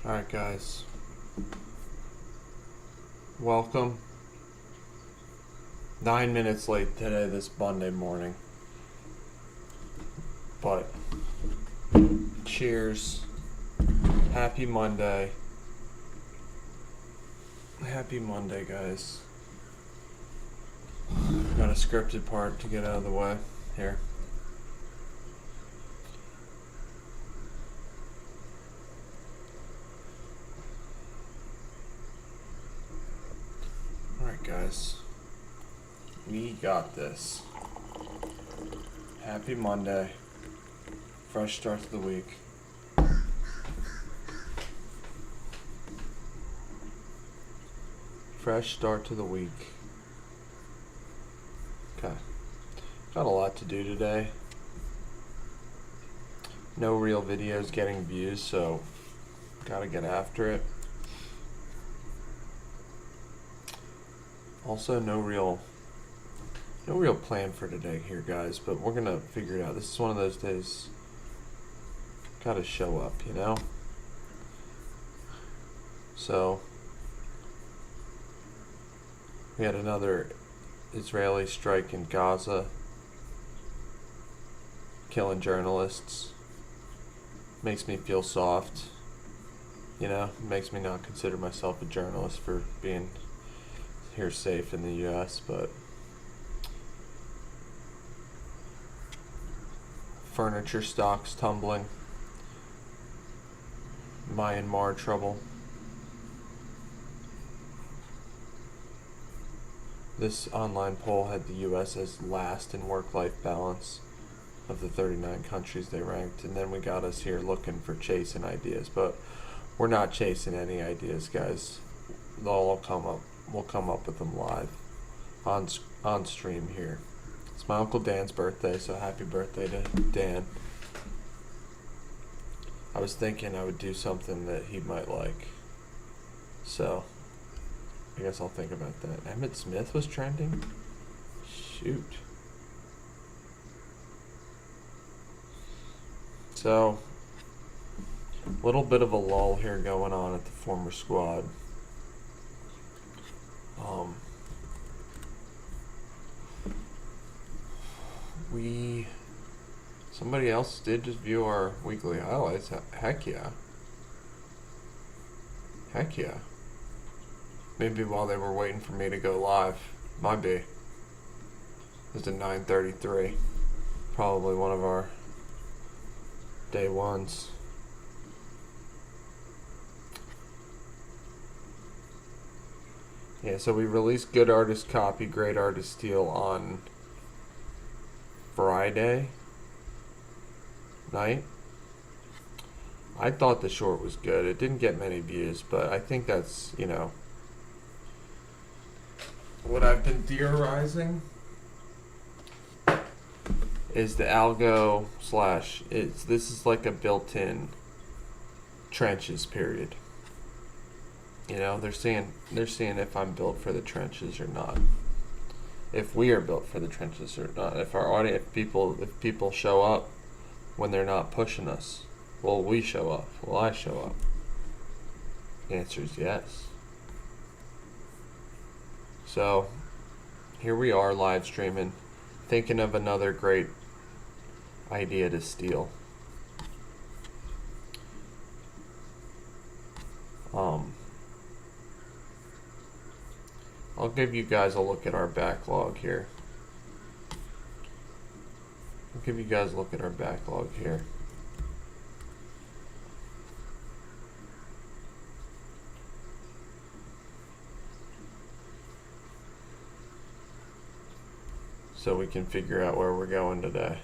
Alright, guys. Welcome. 9 minutes late today, this Monday morning. But, cheers. Happy Monday. Happy Monday, guys. Got a scripted part to get out of the way here. Alright, guys. We got this. Happy Monday. Fresh start to the week. Fresh start to the week. Okay. Got a lot to do today. No real videos getting views, so gotta get after it. Also, no real plan for today here, guys, but we're gonna figure it out. This is one of those days. Gotta show up, you know? So, we had another Israeli strike in Gaza, killing journalists. Makes me feel soft, you know? Makes me not consider myself a journalist for being here safe in the US, but furniture stocks tumbling, Myanmar trouble. This online poll had the US as last in work-life balance of the 39 countries they ranked, and then we got us here looking for chasing ideas, but we're not chasing any ideas, guys. They'll all come up. We'll come up with them live on stream here. It's my Uncle Dan's birthday, so happy birthday to Dan. I was thinking I would do something that he might like, so I guess I'll think about that. Emmitt Smith was trending? Shoot. So, a little bit of a lull here going on at the former squad. Somebody else did just view our weekly highlights. Heck yeah. Heck yeah. Maybe while they were waiting for me to go live. Might be. It was at 9:33. Probably one of our day ones. Yeah, so we released Good Artist Copy, Great Artist Steal on Friday night. I thought the short was good. It didn't get many views, but I think that's, what I've been theorizing is the algo this is like a built-in trenches period. They're seeing if I'm built for the trenches or not. If we are built for the trenches or not. If our audience, if people show up when they're not pushing us, will we show up? Will I show up? The answer is yes. So, here we are live streaming, thinking of another great idea to steal. I'll give you guys a look at our backlog here. So we can figure out where we're going today.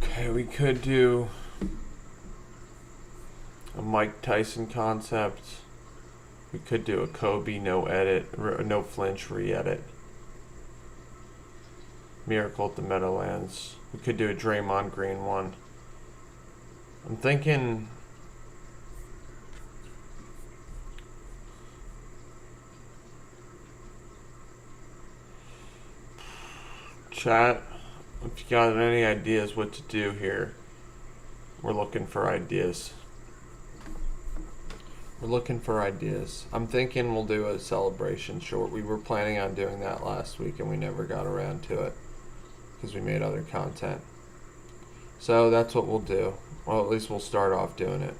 Okay, we could do a Mike Tyson concept. We could do a Kobe no flinch re-edit. Miracle at the Meadowlands. We could do a Draymond Green one. I'm thinking Chat, if you got any ideas what to do here, we're looking for ideas. We're looking for ideas. I'm thinking we'll do a celebration short. We were planning on doing that last week and we never got around to it because we made other content. So that's what we'll do. Well, at least we'll start off doing it.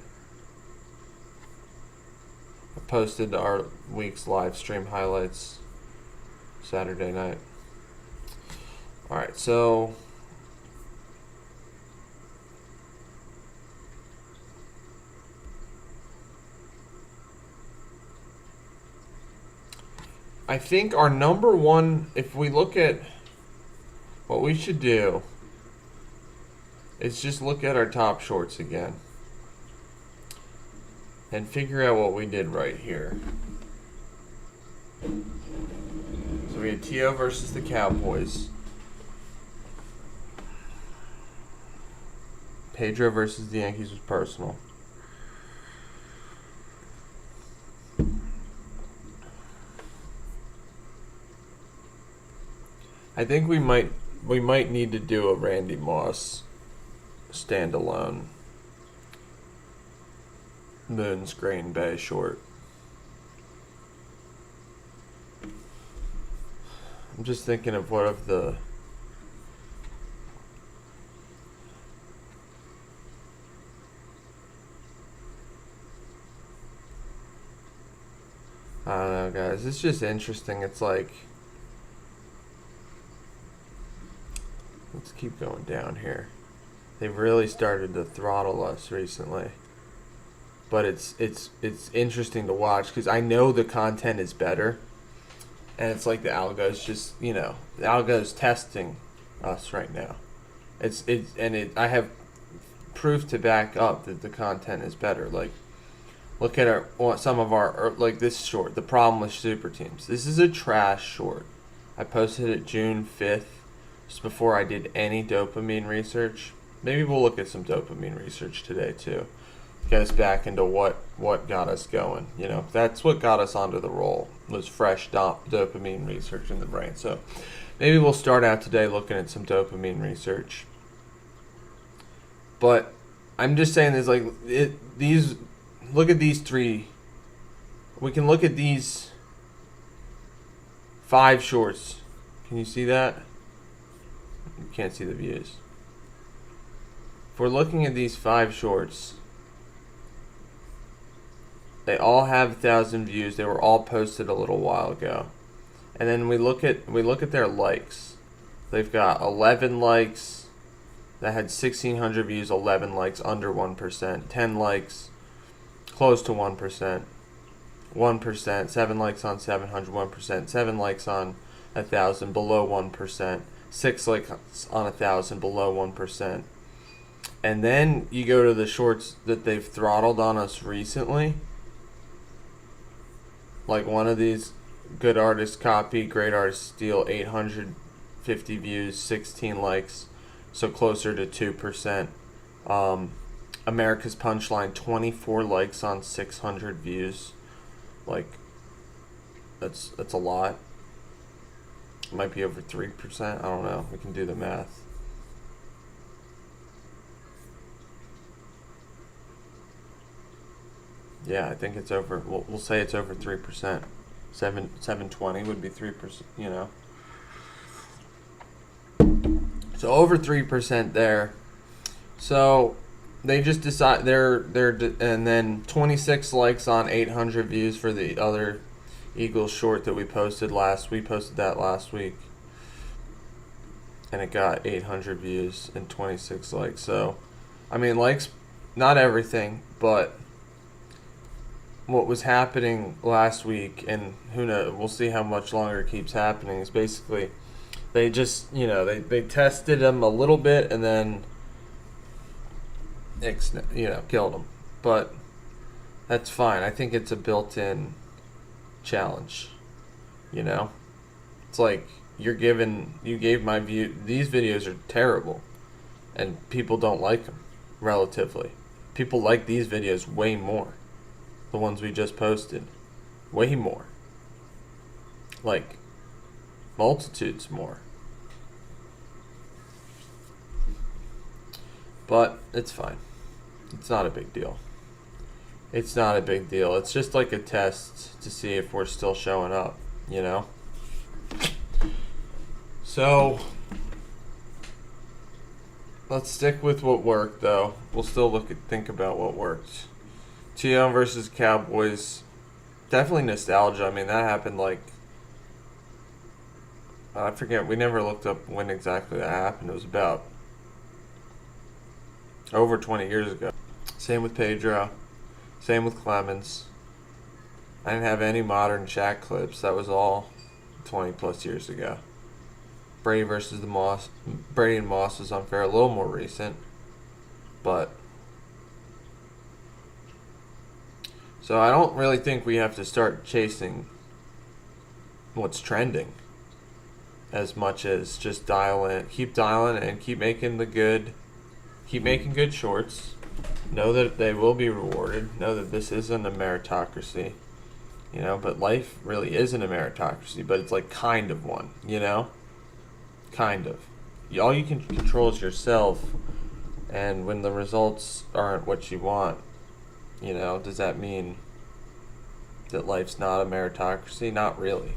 I posted our week's live stream highlights Saturday night. Alright, so I think our number one, if we look at what we should do, is just look at our top shorts again and figure out what we did right here. So we had T.O. versus the Cowboys. Pedro versus the Yankees was personal. I think we might need to do a Randy Moss standalone Moon's Green Bay short. I'm just thinking of what of the I don't know, guys. It's just interesting. It's like, let's keep going down here. They've really started to throttle us recently. But it's interesting to watch because I know the content is better. And it's like the algo's just, you know, the algo's testing us right now. I have proof to back up that the content is better. Like, look at some of our, like this short, the problem with super teams. This is a trash short. I posted it June 5th, just before I did any dopamine research. Maybe we'll look at some dopamine research today too. Get us back into what got us going. You know, that's what got us onto the roll, was fresh dopamine research in the brain. So maybe we'll start out today looking at some dopamine research. But I'm just saying, there's like these. Look at these three. We can look at these 5 shorts. Can you see that? You can't see the views. If we're looking at these 5 shorts, they all have 1,000 views. They were all posted a little while ago. And then we look at their likes. They've got 11 likes that had 1,600 views, 11 likes under 1%, 10 likes close to 1%, 1%, 7 likes on 700, 1%, 7 likes on 1,000, below 1%, 6 likes on 1,000, below 1%. And then you go to the shorts that they've throttled on us recently. Like one of these, good artist copy, great artist steal, 850 views, 16 likes, so closer to 2%. America's Punchline, 24 likes on 600 views. Like, that's a lot. It might be over 3%. I don't know. We can do the math. Yeah, I think it's over. We'll say it's over 3%. 720 would be 3%. You know. So over 3% there. So they just decide and then 26 likes on 800 views for the other Eagles short that we posted We posted that last week, and it got 800 views and 26 likes. So, I mean, likes, not everything, but what was happening last week, and who knows, we'll see how much longer it keeps happening, is basically they just, you know, they tested them a little bit and then, killed them. But that's fine. I think it's a built-in challenge, you know? It's like you gave my view, these videos are terrible, and people don't like them, relatively. People like these videos way more. The ones we just posted. Way more. Like, multitudes more. But it's fine. It's not a big deal. It's not a big deal. It's just like a test to see if we're still showing up, you know? So, let's stick with what worked, though. We'll still think about what worked. T.O. versus Cowboys. Definitely nostalgia. I mean, that happened like... I forget. We never looked up when exactly that happened. It was about over 20 years ago. Same with Pedro. Same with Clemens. I didn't have any modern Shaq clips. That was all 20 plus years ago. Brady versus the Moss. Brady and Moss was unfair. A little more recent. But... So I don't really think we have to start chasing what's trending as much as just keep dialing and keep making good shorts. Know that they will be rewarded. Know that this isn't a meritocracy, you know, but life really isn't a meritocracy, but it's like kind of one, you know? Kind of. All you can control is yourself, and when the results aren't what you want, you know, does that mean that life's not a meritocracy? Not really.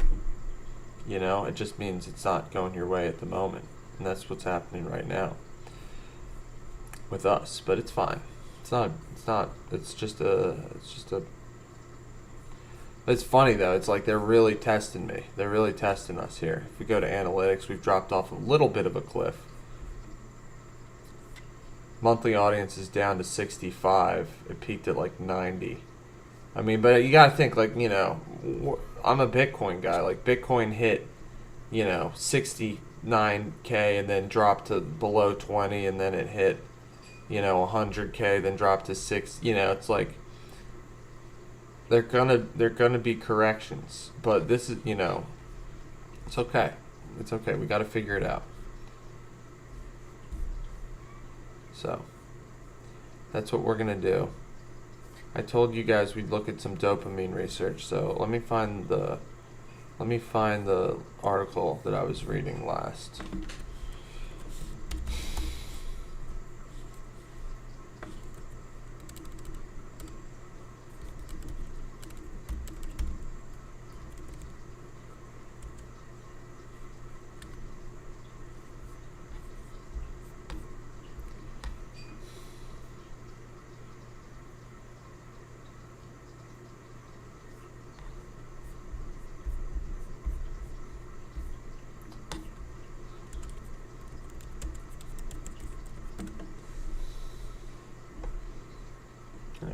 You know, it just means it's not going your way at the moment. And that's what's happening right now with us. But it's fine. It's funny though. It's like they're really testing me. They're really testing us here. If we go to analytics, we've dropped off a little bit of a cliff. Monthly audience is down to 65. It peaked at like 90. I mean, but you gotta think, like, you know, I'm a Bitcoin guy. Like, Bitcoin hit, you know, 69K and then dropped to below 20, and then it hit, you know, 100K, then dropped to 6. You know, it's like they're gonna be corrections, but this is, you know, it's okay. It's okay. We got to figure it out. So that's what we're gonna do. I told you guys we'd look at some dopamine research, so let me find the article that I was reading last.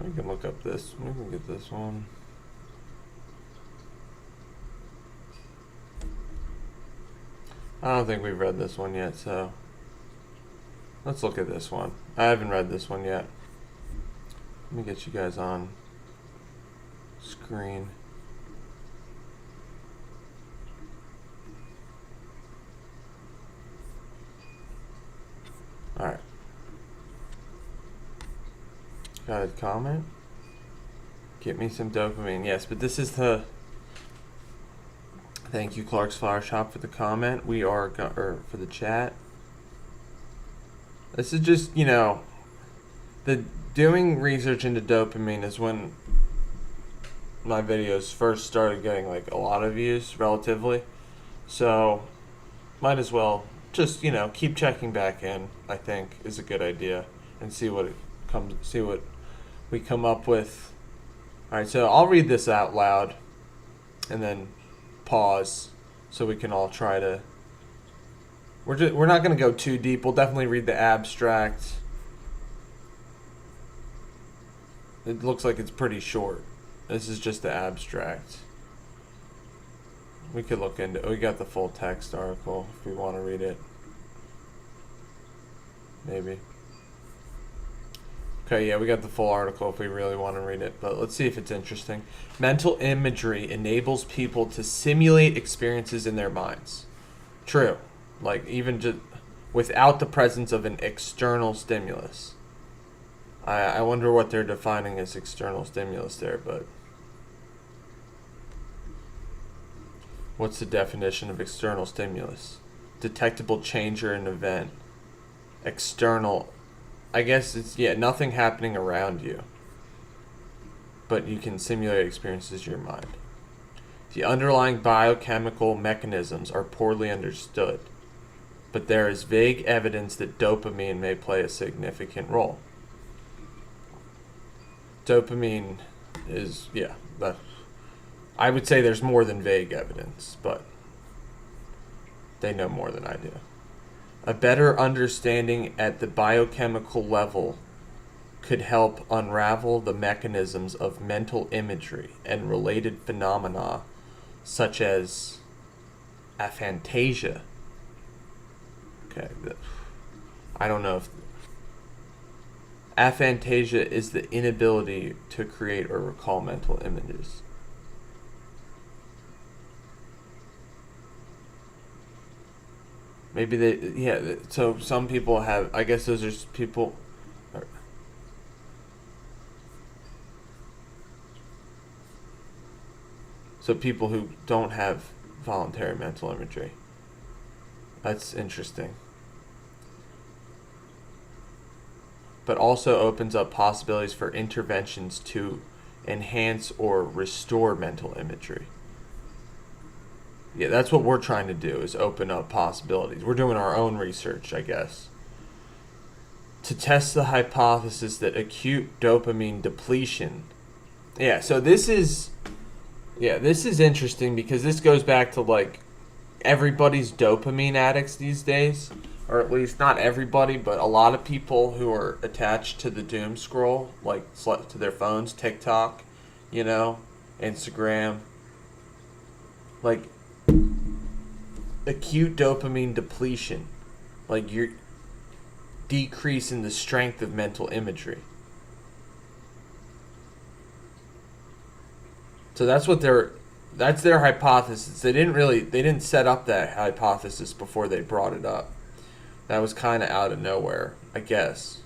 We can look up this. We can get this one. I don't think we've read this one yet, so let's look at this one. I haven't read this one yet. Let me get you guys on screen. All right. Got a comment? Get me some dopamine. Yes, but this is the... Thank you, Clark's Flower Shop, for the comment. We are... or for the chat. This is just, you know... The doing research into dopamine is when my videos first started getting, like, a lot of views, relatively. So, might as well just, you know, keep checking back in, I think, is a good idea. And see what we come up with. Alright, so I'll read this out loud and then pause so we can all try to... We're not going to go too deep. We'll definitely read the abstract. It looks like it's pretty short. This is just the abstract. We could look into it. We got the full text article if we want to read it. Maybe. Okay, yeah, we got the full article if we really want to read it, but let's see if it's interesting. Mental imagery enables people to simulate experiences in their minds. True. Like, even just without the presence of an external stimulus. I wonder what they're defining as external stimulus there, but... What's the definition of external stimulus? Detectable change or an event. External I guess it's, yeah, nothing happening around you, but you can simulate experiences in your mind. The underlying biochemical mechanisms are poorly understood, but there is vague evidence that dopamine may play a significant role. Dopamine is, yeah, that, I would say there's more than vague evidence, but they know more than I do. A better understanding at the biochemical level could help unravel the mechanisms of mental imagery and related phenomena such as aphantasia. Okay, I don't know if aphantasia is the inability to create or recall mental images. Maybe they, yeah. So some people have. I guess those are people. So people who don't have voluntary mental imagery. That's interesting. But also opens up possibilities for interventions to enhance or restore mental imagery. Yeah, that's what we're trying to do, is open up possibilities. We're doing our own research, I guess, to test the hypothesis that acute dopamine depletion. Yeah, so this is interesting because this goes back to like everybody's dopamine addicts these days, or at least not everybody, but a lot of people who are attached to the doom scroll, like to their phones, TikTok, Instagram, like acute dopamine depletion, like you're decreasing the strength of mental imagery. So that's their hypothesis. They didn't set up that hypothesis before they brought it up. That was kind of out of nowhere, I guess.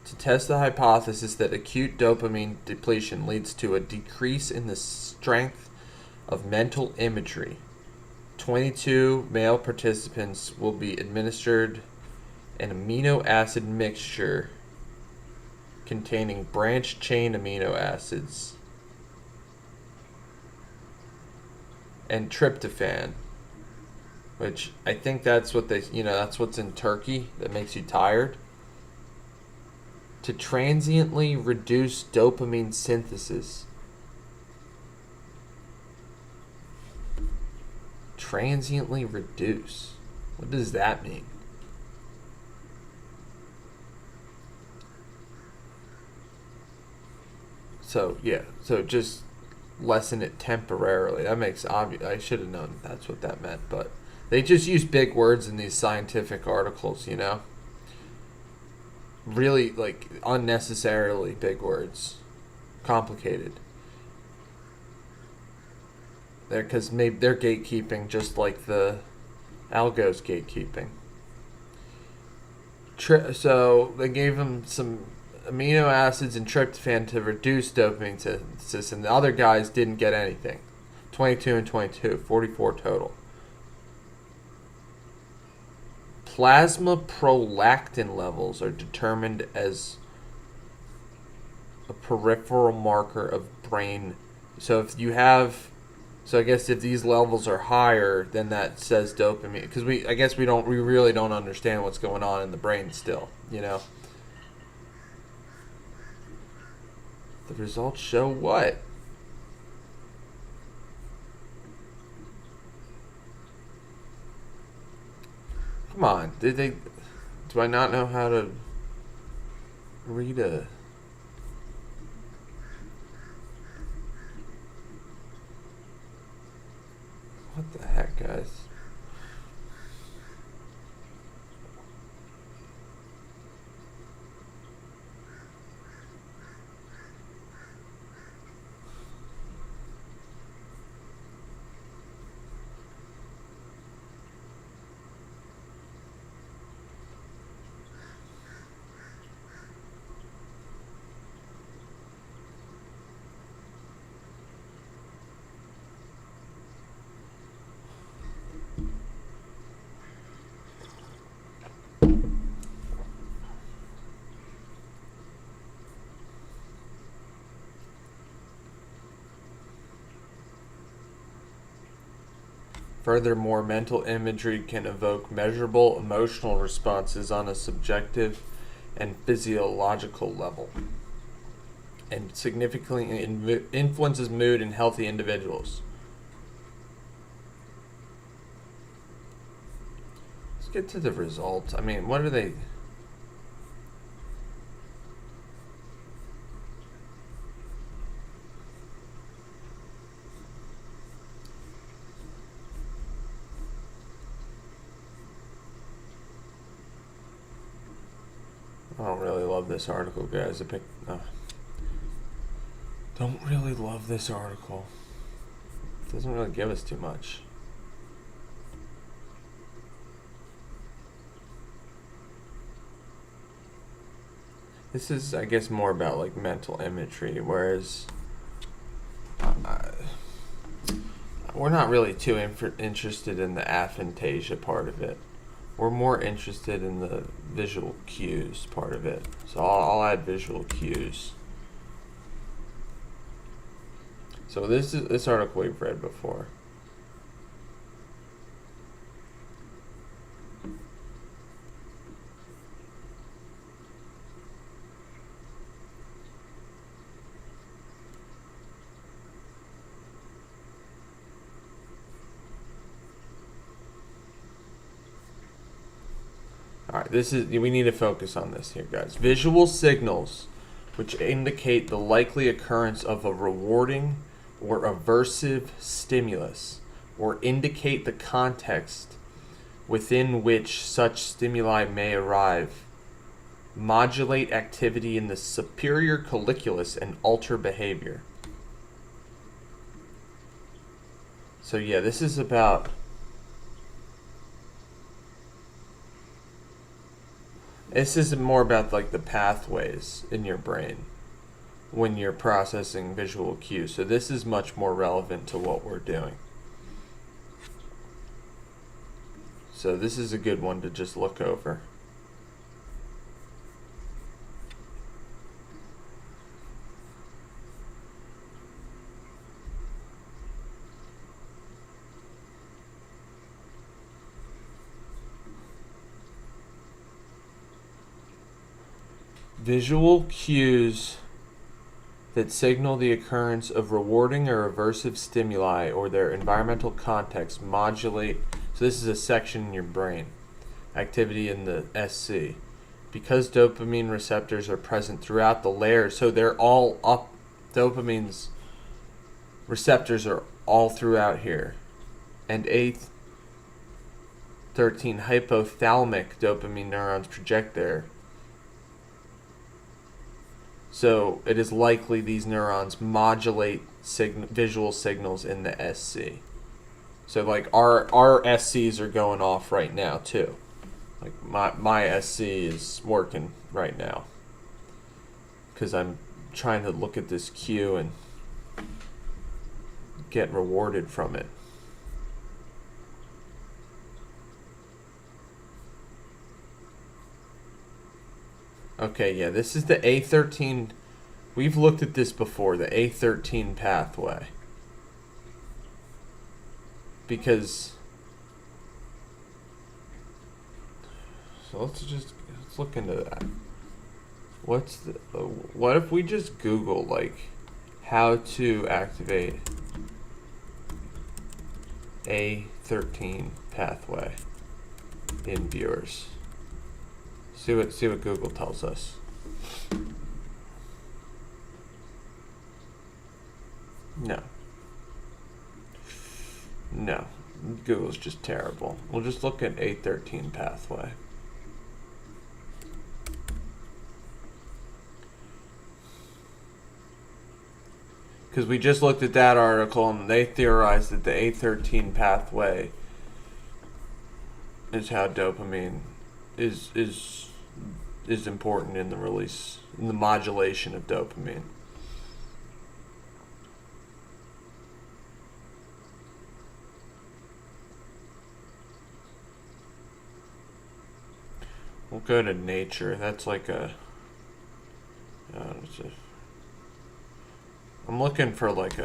To test the hypothesis that acute dopamine depletion leads to a decrease in the strength of mental imagery, 22 male participants will be administered an amino acid mixture containing branched chain amino acids and tryptophan, which I think that's what that's what's in turkey that makes you tired, to transiently reduce dopamine synthesis. Transiently reduce. What does that mean? So just lessen it temporarily. That makes obvious. I should have known that's what that meant, but they just use big words in these scientific articles, Really, like, unnecessarily big words. Complicated. Because maybe they're gatekeeping just like the algo's gatekeeping. So they gave them some amino acids and tryptophan to reduce dopamine synthesis, and the other guys didn't get anything. 22 and 22, 44 total. Plasma prolactin levels are determined as a peripheral marker of brain. So I guess if these levels are higher, then that says dopamine. Because we really don't understand what's going on in the brain still. The results show what? Come on, do I not know how to read a... What the heck, guys? Furthermore, mental imagery can evoke measurable emotional responses on a subjective and physiological level, and significantly influences mood in healthy individuals. Let's get to the results. I mean, what are they? I don't really love this article, guys. Don't really love this article. It doesn't really give us too much. This is, I guess, more about like mental imagery, whereas we're not really too interested in the aphantasia part of it. We're more interested in the visual cues part of it. So I'll add visual cues. So this article we've read before. Alright, we need to focus on this here, guys. Visual signals, which indicate the likely occurrence of a rewarding or aversive stimulus, or indicate the context within which such stimuli may arrive, modulate activity in the superior colliculus and alter behavior. So yeah, this is about... This is more about like the pathways in your brain when you're processing visual cues. So this is much more relevant to what we're doing. So this is a good one to just look over. Visual cues that signal the occurrence of rewarding or aversive stimuli or their environmental context modulate. So this is a section in your brain. Activity in the SC. Because dopamine receptors are present throughout the layers, so they're all up. Dopamine's receptors are all throughout here. And A13 hypothalamic dopamine neurons project there. So it is likely these neurons modulate visual signals in the SC. So like our SCs are going off right now too. Like my SC is working right now because I'm trying to look at this cue and get rewarded from it. Okay, yeah, this is the A13. We've looked at this before, the A13 pathway. Because... So let's look into that. What if we just Google, like, how to activate A13 pathway in viewers? See what Google tells us. No. Google's just terrible. We'll just look at A13 pathway. Because we just looked at that article and they theorized that the A13 pathway is how dopamine is important in the release, in the modulation of dopamine. We'll go to Nature. That's like I'm looking for like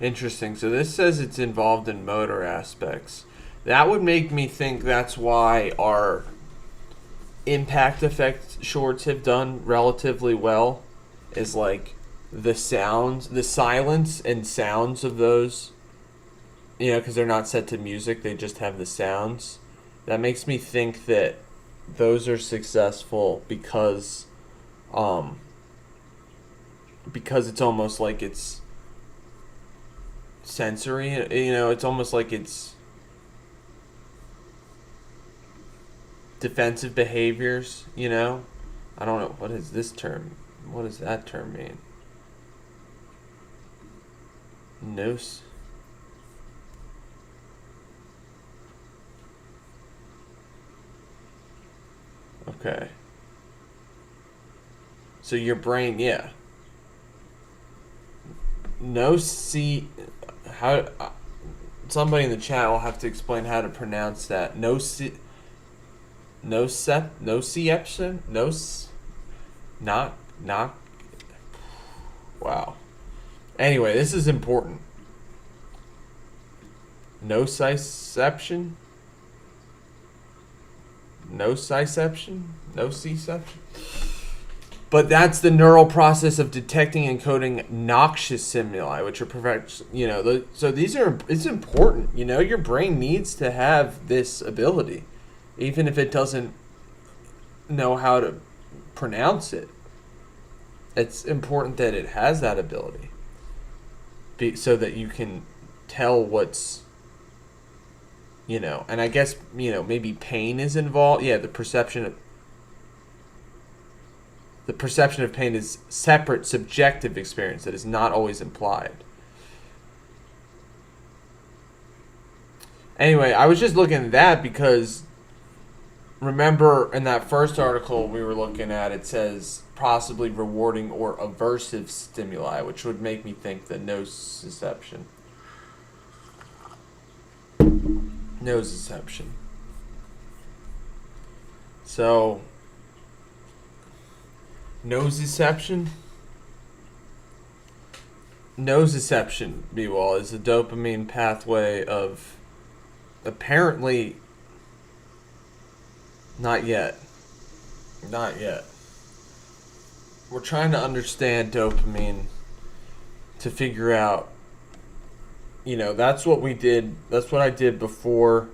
Interesting. So this says it's involved in motor aspects. That would make me think that's why our impact effect shorts have done relatively well. Is like the sounds, the silence and sounds of those. You know, because they're not set to music, they just have the sounds. That makes me think that those are successful because it's almost like it's sensory. You know, it's almost like it's defensive behaviors. You know, I don't know, what is this term. What does that term mean? Nos. Okay. So your brain, yeah. No see how somebody in the chat will have to explain how to pronounce that. No see no sep no seeption no not wow. Anyway, this is important. Nociception? Nociception? Nociception? But that's the neural process of detecting and coding noxious stimuli, which are so it's important. You know, your brain needs to have this ability, even if it doesn't know how to pronounce it. It's important that it has that ability, so that you can tell what's, you know, and I guess, you know, maybe pain is involved. Yeah, the perception of pain is separate subjective experience that is not always implied. Anyway, I was just looking at that because remember in that first article we were looking at, it says possibly rewarding or aversive stimuli, which would make me think that nociception. Nociception. So, nociception, B-Wall, is a dopamine pathway of apparently not yet. We're trying to understand dopamine to figure out, you know, that's what we did. That's what I did before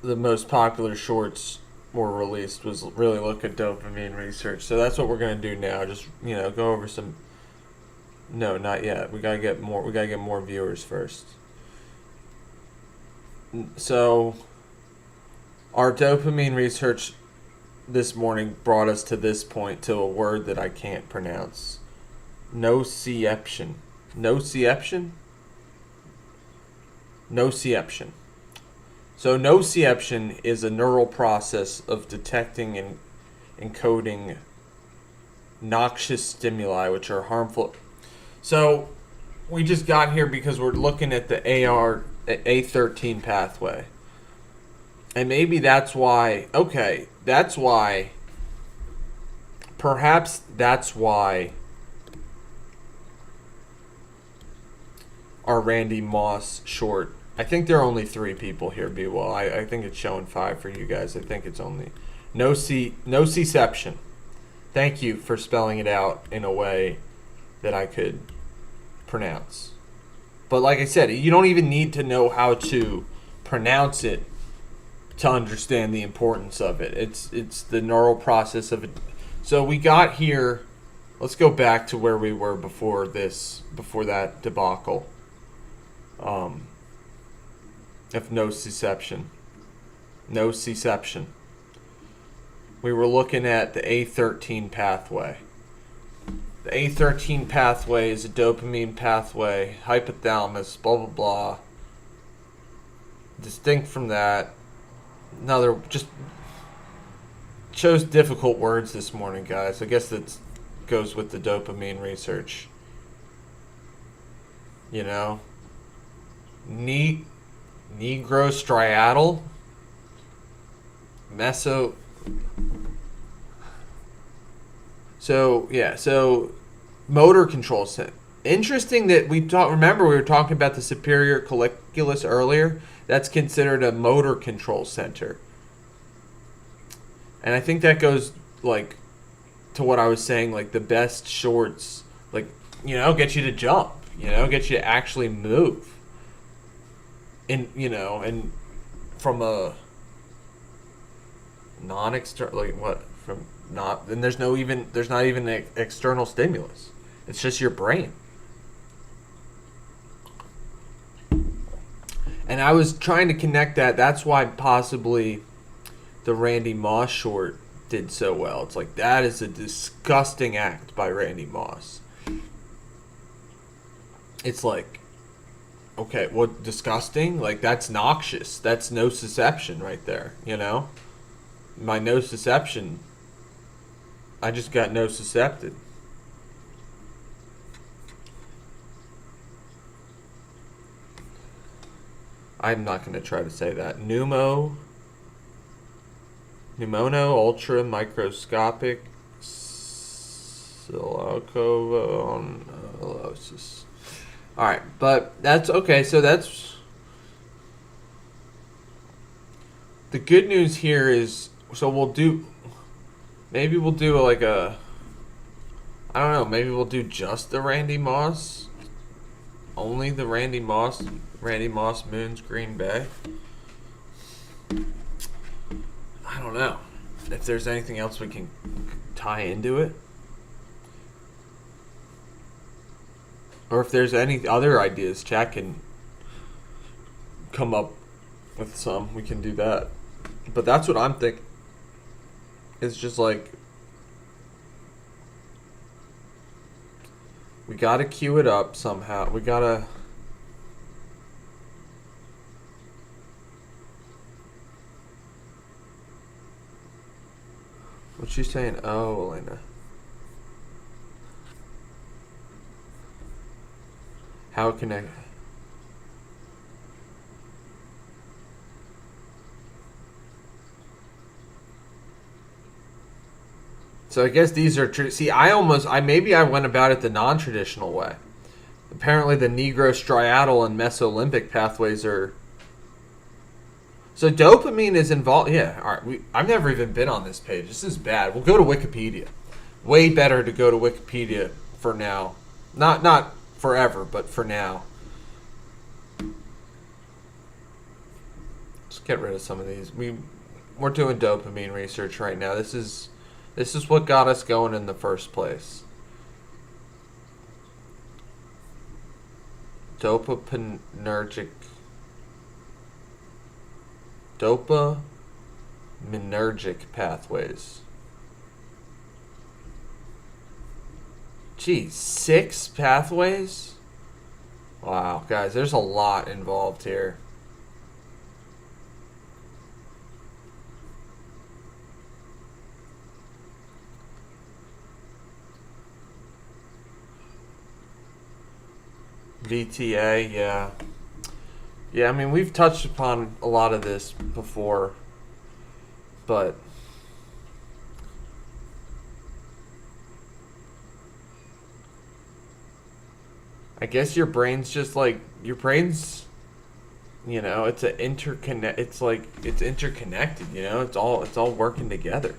the most popular shorts were released, was really look at dopamine research. So that's what we're going to do now. Just, you know, go over some. No, not yet. We got to get more viewers first. So our dopamine research this morning brought us to this point, to a word that I can't pronounce. Nociception. Nociception? Nociception. So nociception is a neural process of detecting and encoding noxious stimuli, which are harmful. So we just got here because we're looking at the A13 pathway. And maybe that's why, perhaps that's why our Randy Moss short, I think there are only 3 people here, B-Wall. I think it's showing 5 for you guys. I think it's only nociception. Thank you for spelling it out in a way that I could pronounce. But like I said, you don't even need to know how to pronounce it to understand the importance of it. It's the neural process of it. So we got here. Let's go back to where we were before that debacle. Of nociception. We were looking at the A13 pathway. The A13 pathway is a dopamine pathway, hypothalamus, blah, blah, blah. Distinct from that, another, just chose difficult words this morning, guys. I guess that goes with the dopamine research. You know? Nigrostriatal. So motor control Interesting that remember, we were talking about the superior colliculus earlier. That's considered a motor control center. And I think that goes, like, to what I was saying, like, the best shorts, like, get you to jump, get you to actually move. And, and from a non-external, like, what, from not, then there's not even an external stimulus. It's just your brain. And I was trying to connect that. That's why possibly the Randy Moss short did so well. It's like, that is a disgusting act by Randy Moss. It's like, okay, what, disgusting? Like, that's noxious. That's nociception right there, My nociception, I just got nocicepted. I'm not going to try to say that. Pneumono ultra microscopic silicosis. All right, but that's okay. So that's the good news here is. So maybe we'll do like a. I don't know. Maybe we'll do just the Randy Moss. Only the Randy Moss Moons Green Bay. I don't know if there's anything else we can tie into it, or if there's any other ideas. Chat can come up with some. We can do that, but that's what I'm thinking. It's just like, we gotta queue it up somehow. We gotta. What's she saying? Oh, Elena. How can I? So I guess these are true. See, maybe I went about it the non-traditional way. Apparently, the Negro striatal and mesolimbic pathways are. So dopamine is involved. Yeah, all right. I've never even been on this page. This is bad. We'll go to Wikipedia. Way better to go to Wikipedia for now. Not forever, but for now. Let's get rid of some of these. We're doing dopamine research right now. This is what got us going in the first place. Dopaminergic pathways. Geez, 6 pathways? Wow, guys, there's a lot involved here. VTA, yeah. Yeah, I mean, we've touched upon a lot of this before, but I guess your brain's just like, it's it's interconnected, it's all working together.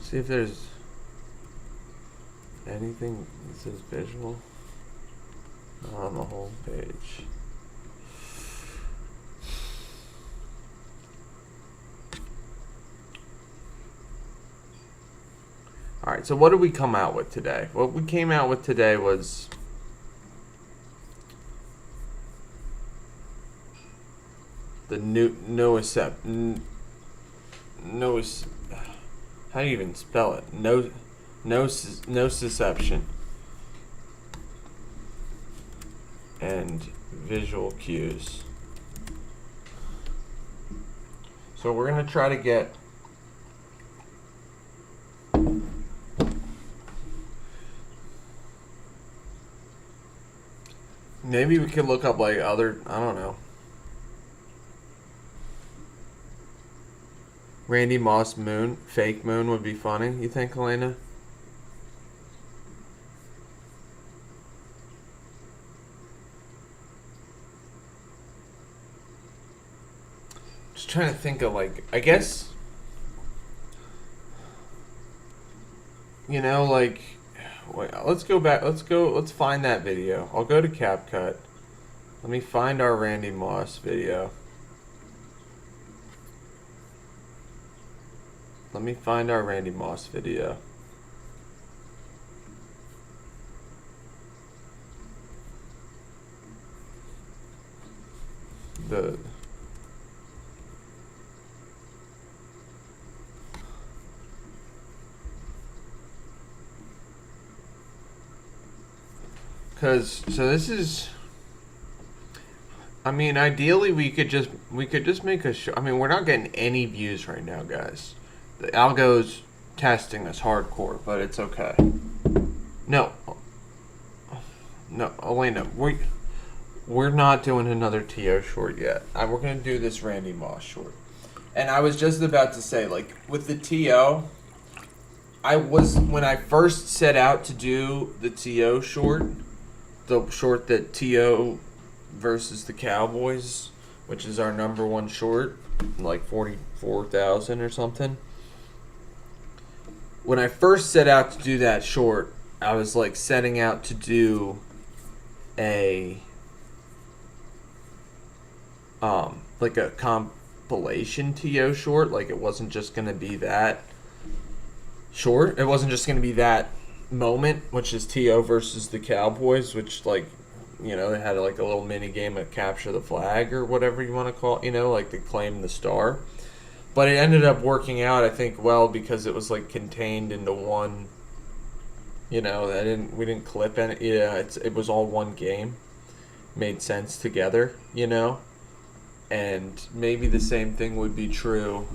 See if there's anything that says visual. Not on the whole page. Alright, so what did we come out with today? What we came out with today was the how do you even spell it? Nociception and visual cues. So we're going to try to get Maybe we could look up like other, I don't know. Randy Moss moon, fake moon would be funny, you think, Elena? Just trying to think of like, I guess, you know, like, wait, let's go back, let's find that video. I'll go to CapCut. Let me find our Randy Moss video. Let me find our Randy Moss video. So this is, I mean, ideally we could just make a show. I mean, we're not getting any views right now, guys. The algo's testing us hardcore, but it's okay. No, Elena, we're not doing another TO short yet. We're gonna do this Randy Moss short. And I was just about to say, like, with the TO, when I first set out to do the TO short, the short that TO versus the Cowboys, which is our number one short, like 44,000 or something. When I first set out to do that short, I was like setting out to do a like a compilation TO short. Like, it wasn't just gonna be that short. It wasn't just gonna be that moment, which is TO versus the Cowboys, which, like, you know, they had like a little mini game of capture the flag or whatever you want to call it, you know, like to claim the star. But it ended up working out, I think, well, because it was like contained into one, you know, we didn't clip any, it was all one game. Made sense together, you know? And maybe the same thing would be true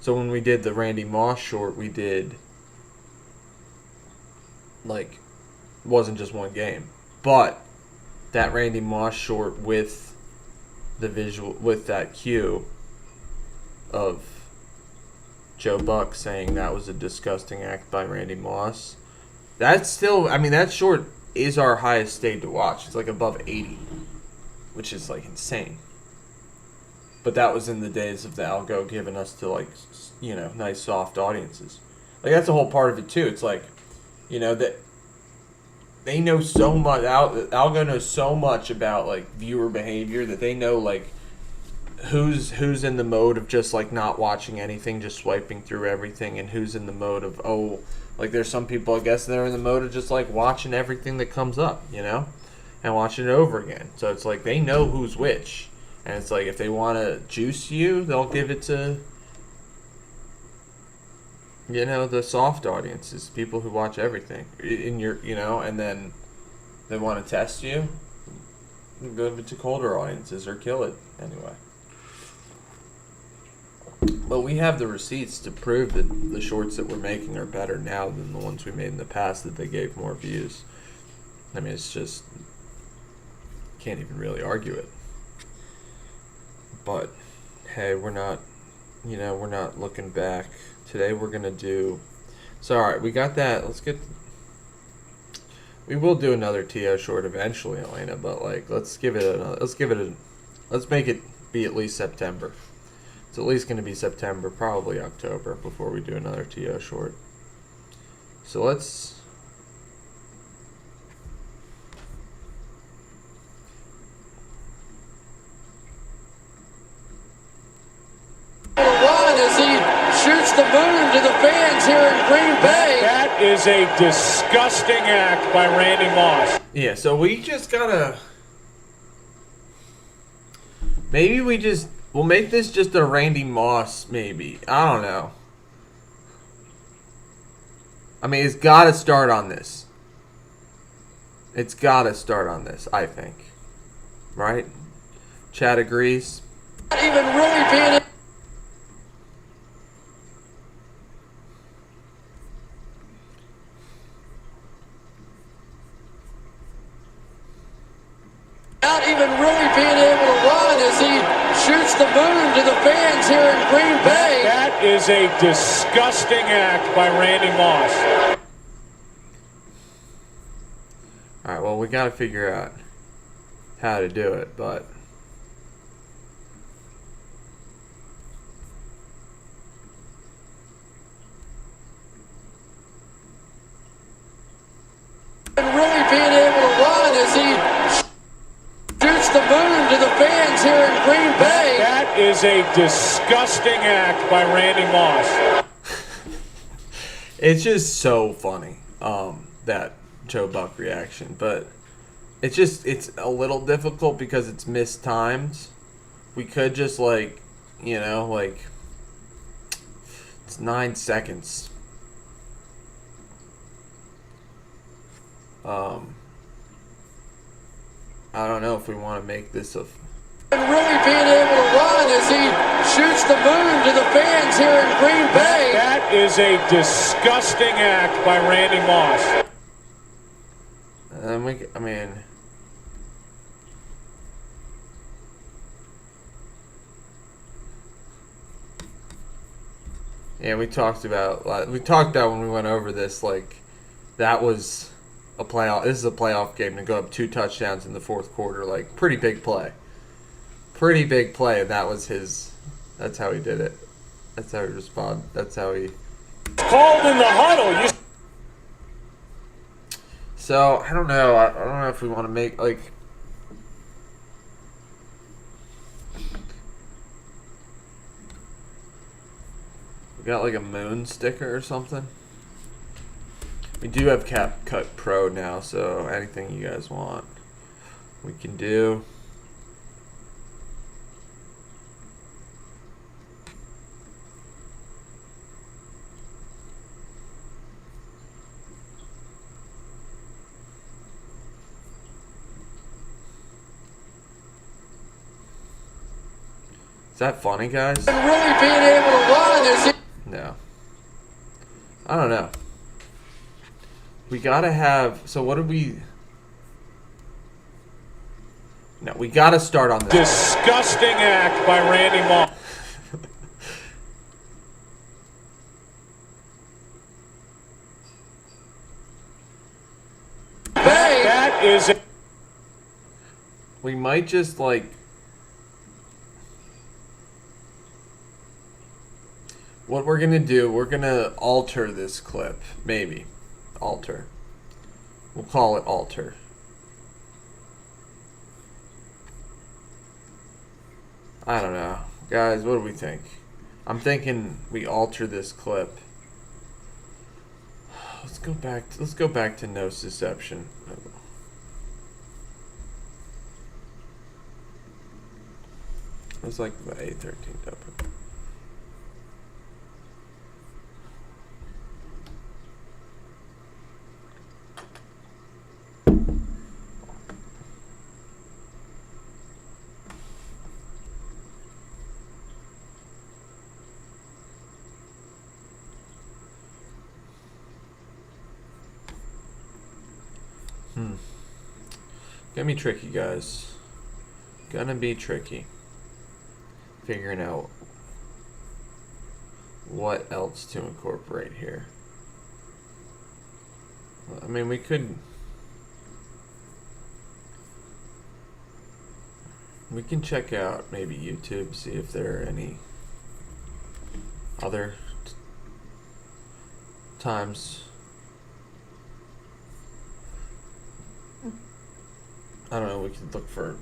so when we did the Randy Moss short, we did, like, wasn't just one game. But that Randy Moss short with the visual, with that cue of Joe Buck saying that was a disgusting act by Randy Moss, that's still, I mean, that short is our highest stayed to watch. It's like above 80, which is like insane. But that was in the days of the algo giving us to, like, you know, nice soft audiences. Like, that's a whole part of it too. It's like, you know, that they know so much. Algo knows so much about, like, viewer behavior that they know, like, who's in the mode of just, like, not watching anything, just swiping through everything, and who's in the mode of, oh, like, there's some people, I guess, that are in the mode of just, like, watching everything that comes up, you know, and watching it over again. So it's like they know who's which, and it's like if they want to juice you, they'll give it to, you know, the soft audiences, people who watch everything in your, you know, and then they want to test you, go to colder audiences or kill it anyway. But we have the receipts to prove that the shorts that we're making are better now than the ones we made in the past, that they gave more views. I mean, it's just, can't even really argue it. But hey, we're not looking back. Today we're gonna do. So all right, we got that. We will do another TO short eventually, Elena. But like, let's make it be at least September. It's at least gonna be September, probably October, before we do another TO short. So let's. Shoots the moon to the fans here in Green Bay. That is a disgusting act by Randy Moss. Yeah, so we just gotta. Maybe we'll make this just a Randy Moss, maybe. I don't know. I mean, it's gotta start on this. It's gotta start on this, I think. Right? Chad agrees. Not even really being. shoots the moon to the fans here in Green Bay. That is a disgusting act by Randy Moss. All right, well, we got to figure out how to do it, but And really being able to run as he shoots the moon to the fans here in Green Bay. That is a disgusting act by Randy Moss. it's just so funny, that Joe Buck reaction. But it's a little difficult because it's mistimed. We could just, like, it's 9 seconds. I don't know if we want to make this a... And really being able to run as he shoots the moon to the fans here in Green Bay. That is a disgusting act by Randy Moss. Yeah, we talked about when we went over this, like, that was a playoff. This is a playoff game to go up 2 touchdowns in the fourth quarter. Like, pretty big play. Pretty big play, and that was his. That's how he did it. That's how he responded. That's how he. Called in the huddle. So I don't know. I don't know if we want to make, like. We got like a moon sticker or something. We do have CapCut Pro now, so anything you guys want, we can do. Is that funny, guys? And really being able to run as he... No. I don't know. We gotta have... So what did we... No, we gotta start on this. Disgusting act by Randy Moss. That is... We might just, like... What we're gonna do, we're gonna alter this clip. Maybe. Alter. We'll call it alter. I don't know. Guys, what do we think? I'm thinking we alter this clip. Let's go back to Nociception. It's like the A13 open. Gonna be tricky, guys. Gonna be tricky. Figuring out what else to incorporate here. I mean, we can check out maybe YouTube, see if there are any other times. I don't know, we could look for...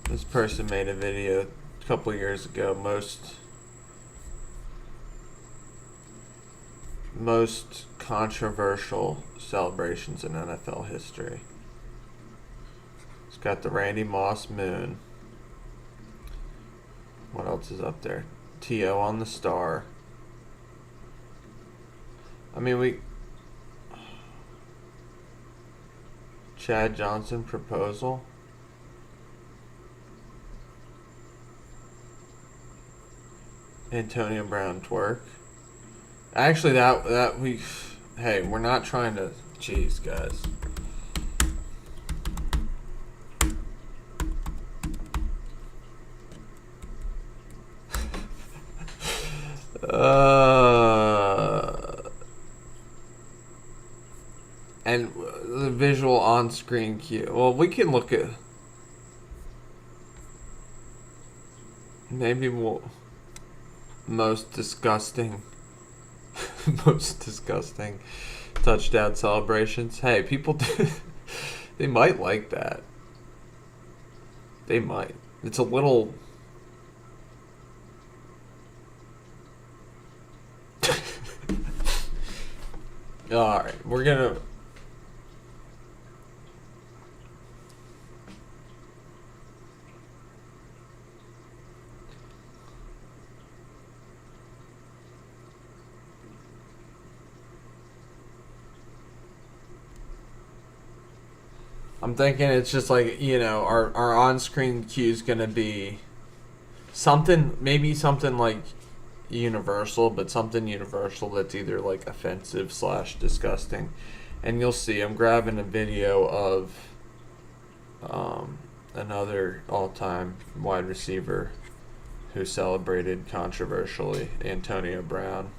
This person made a video couple of years ago, most controversial celebrations in NFL history. It's got the Randy Moss moon. What else is up there? T.O. on the star. I mean, Chad Johnson proposal. Antonio Brown twerk. Actually, hey, we're not trying to. Jeez, guys. And the visual on-screen cue. Well, we can look at. Maybe we'll. Most disgusting touchdown celebrations. Hey, people, they might like that. They might. It's a little. All right, we're gonna. I'm thinking it's just like, our on-screen cue is going to be something, maybe something like universal, but something universal that's either like offensive / disgusting. And you'll see, I'm grabbing a video of another all-time wide receiver who celebrated controversially, Antonio Brown.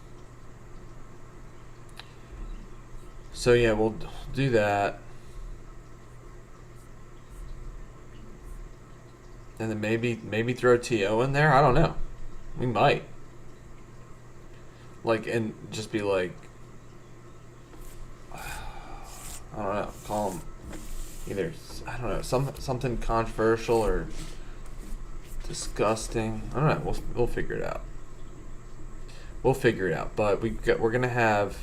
So yeah, we'll do that. And then maybe throw T.O. in there. I don't know. We might. And just be like, I don't know. Call him either, I don't know, something controversial or disgusting. I don't know. We'll figure it out. We'll figure it out. But we're gonna have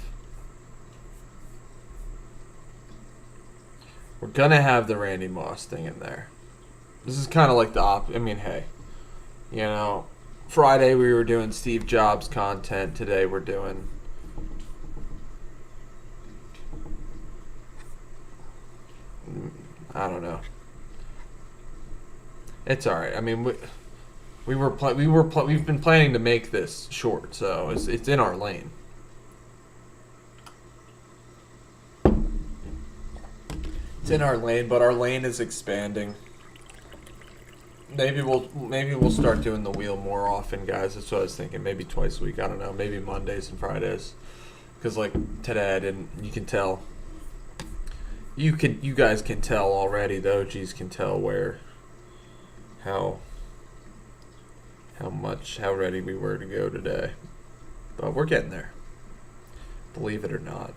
the Randy Moss thing in there. This is kind of like I mean, hey, Friday we were doing Steve Jobs content. Today we're doing I don't know. It's all right. I mean, we've been planning to make this short, so it's in our lane. It's in our lane, but our lane is expanding. Maybe we'll start doing the wheel more often, guys. That's what I was thinking. Maybe twice a week. I don't know. Maybe Mondays and Fridays. Because today I didn't. You can tell. You guys can tell already. The OGs can tell how ready we were to go today. But we're getting there. Believe it or not.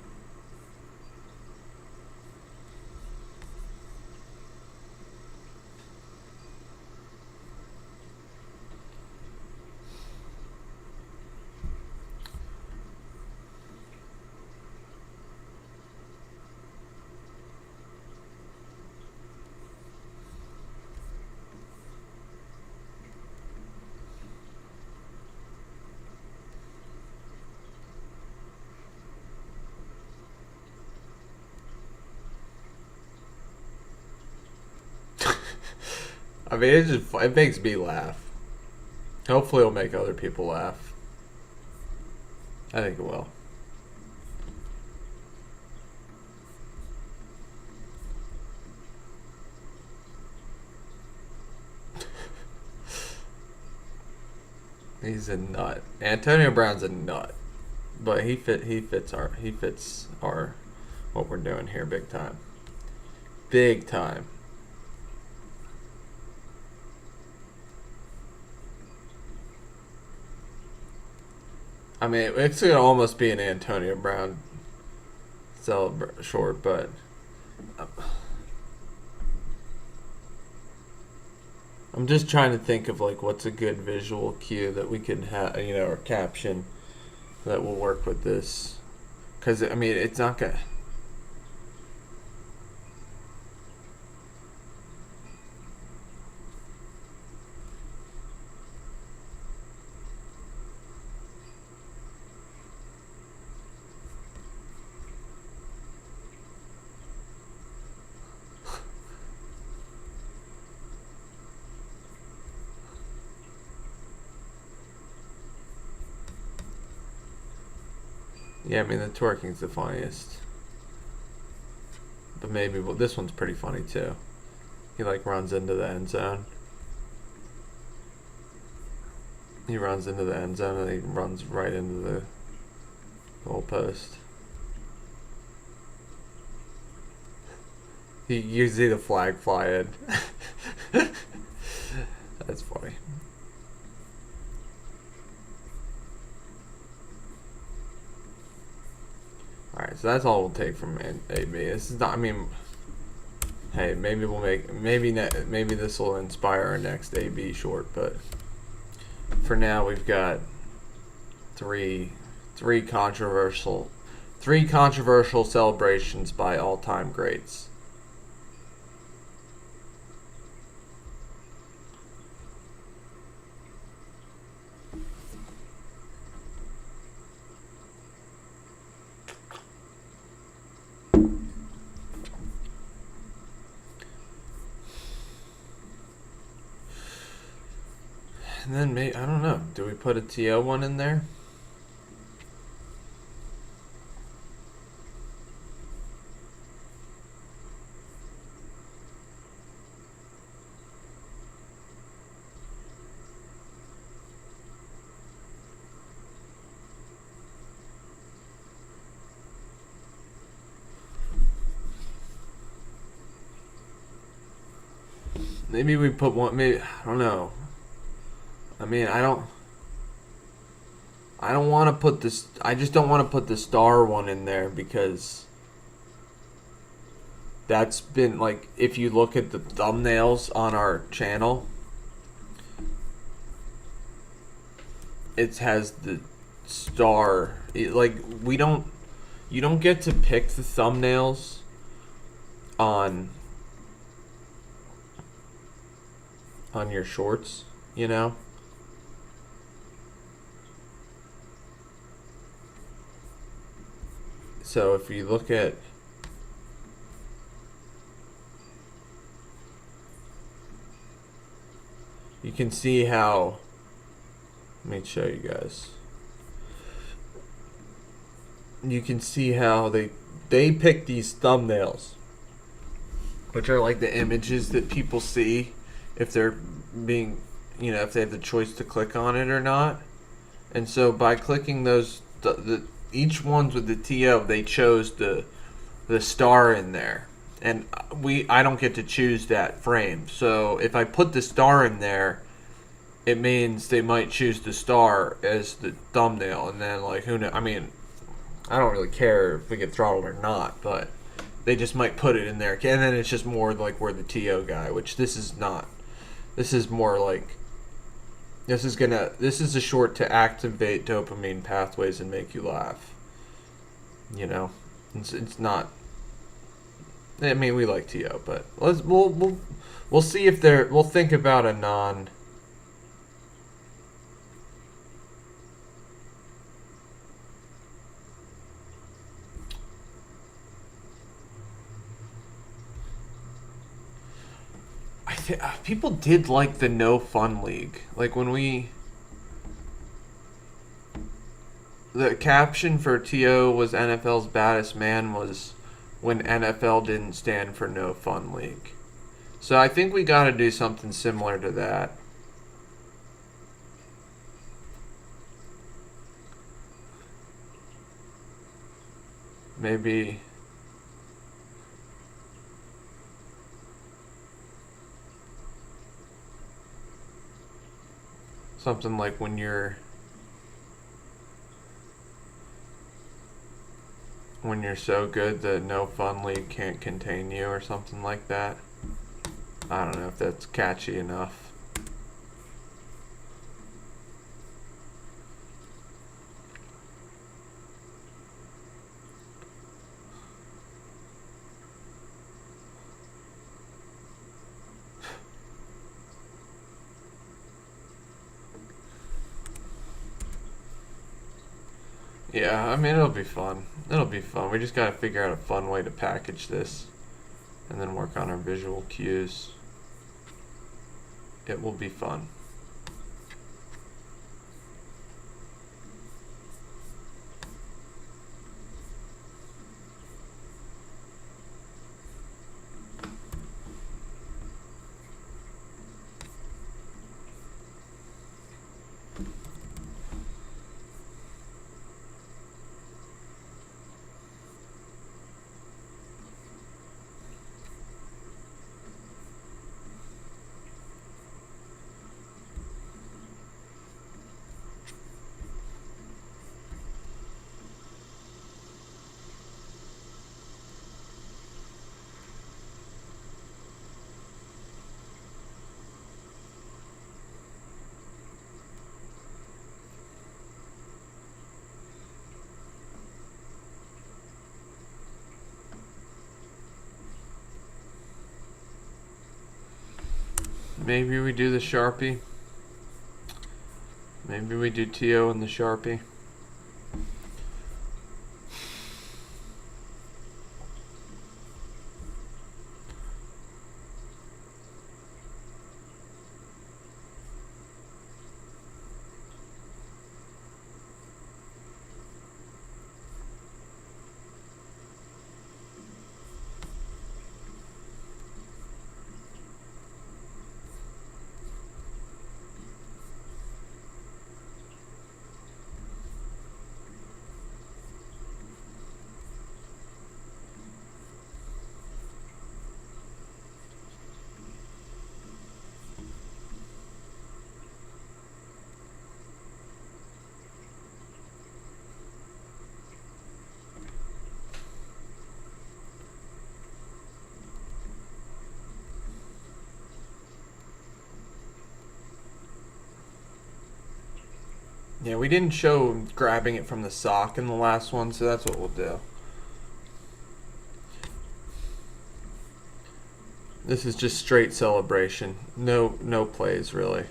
I mean, it makes me laugh. Hopefully it'll make other people laugh. I think it will. He's a nut. Antonio Brown's a nut. But he fits our what we're doing here big time. Big time. I mean, it's going to almost be an Antonio Brown short, but I'm just trying to think of like what's a good visual cue that we can have, or caption that will work with this. Because I mean, it's not gonna. Yeah, I mean the twerking's the funniest, but maybe this one's pretty funny too. He like runs into the end zone. He runs into the end zone and he runs right into the goal post. You see the flag fly in. That's funny. Alright, so that's all we'll take from AB. This is not, I mean, hey, maybe we'll make, maybe this will inspire our next AB short, but for now we've got three controversial celebrations by all-time greats. And then maybe, I don't know, do we put a TO one in there? Maybe we put one, maybe, I don't know. I mean, I don't want to put this, I just don't want to put the star one in there because that's been, like, if you look at the thumbnails on our channel, it has the star, like, you don't get to pick the thumbnails on your shorts, So if you look at you can see how, let me show you guys. You can see how they pick these thumbnails, which are like the images that people see if they're being, if they have the choice to click on it or not. And so by clicking those, each ones with the TO, they chose the star in there, and I don't get to choose that frame. So if I put the star in there, it means they might choose the star as the thumbnail, and then like who knows? I mean, I don't really care if we get throttled or not, but they just might put it in there, and then it's just more like we're the TO guy, which this is not. This is more like this is a short to activate dopamine pathways and make you laugh. It's not. I mean, we like TO, but we'll see if we'll think about a non. People did like the No Fun League. Like when the caption for TO was NFL's baddest man was when NFL didn't stand for No Fun League. So I think we got to do something similar to that. Maybe something like when you're so good that No Fun League can't contain you or something like that. I don't know if that's catchy enough. Yeah, I mean, it'll be fun. It'll be fun. We just gotta figure out a fun way to package this and then work on our visual cues. It will be fun. Maybe we do the Sharpie. Maybe we do TO and the Sharpie. Yeah, we didn't show grabbing it from the sock in the last one, so that's what we'll do. This is just straight celebration. No plays really.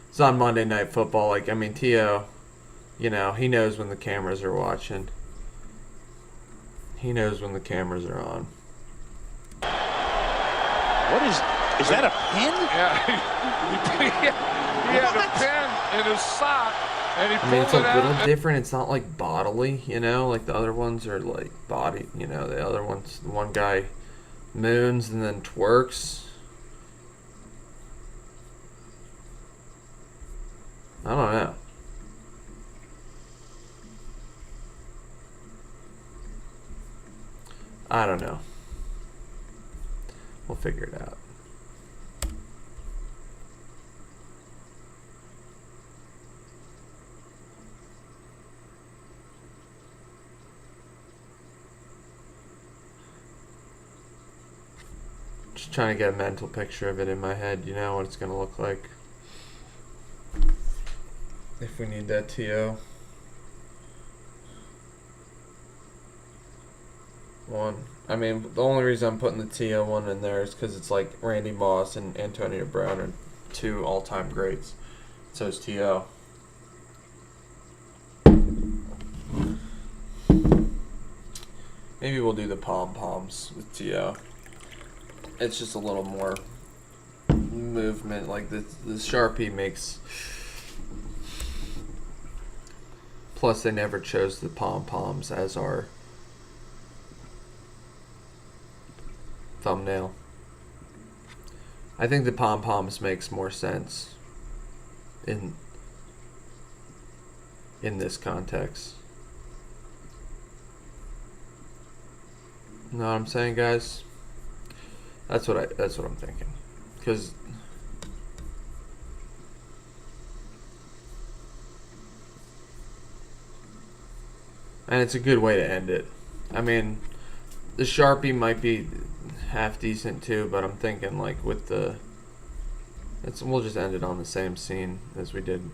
It's on Monday Night Football. Like, I mean, T.O., you know, he knows when the cameras are watching. He knows when the cameras are on. What is that a pin? Yeah, he had a pin in his sock, and he I pulled mean, it's a it out. little different. It's not like bodily, you know, like the other ones are like body, you know, the other ones, one guy moons and then twerks. I don't know. I don't know. We'll figure it out. Just trying to get a mental picture of it in my head, you know, what it's going to look like. If we need that TO. One. I mean, the only reason I'm putting the TO one in there is because it's like Randy Moss and Antonio Brown are two all-time greats. So is TO. Maybe we'll do the pom-poms with TO. It's just a little more movement. Like the Sharpie makes... Plus, they never chose the pom-poms as our thumbnail. I think the pom-poms makes more sense in this context. Know what I'm saying, guys? That's what I'm thinking. Because and it's a good way to end it. I mean, the Sharpie might be half decent too, but I'm thinking like with the we'll just end it on the same scene as we did.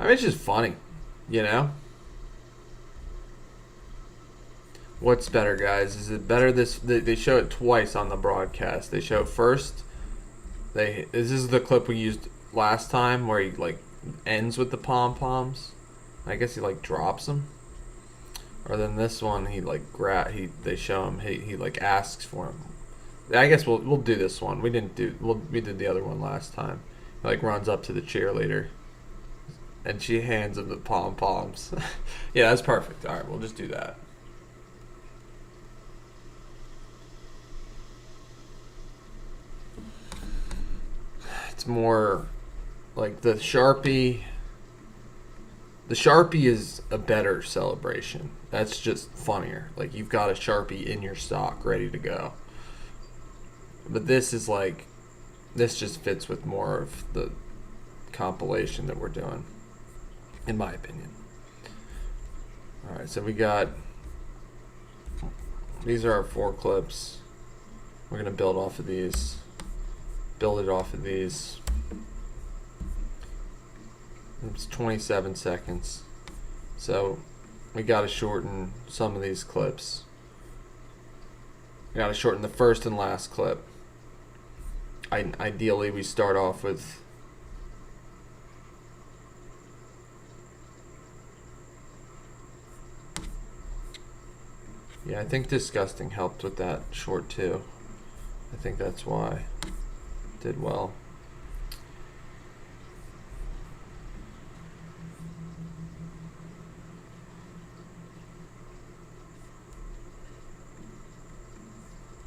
I mean, it's just funny, you know? What's better, guys? Is it better this? They show it twice on the broadcast. They show first. This is the clip we used last time where he like ends with the pom poms. I guess he like drops them. Or then this one he like they show him he like asks for him. I guess we'll do this one. We did the other one last time. He like runs up to the cheerleader. And she hands him the pom poms. Yeah, that's perfect. All right, we'll just do that. It's more like the Sharpie. The Sharpie is a better celebration. That's just funnier. Like you've got a Sharpie in your stock ready to go. But this is like, this just fits with more of the compilation that we're doing, in my opinion. All right, so we got, these are our 4 clips. We're gonna build off of these. Build it off of these. It's 27 seconds. So we gotta shorten some of these clips. We gotta shorten the first and last clip. Ideally we start off with I think disgusting helped with that short too. I think that's why it did well.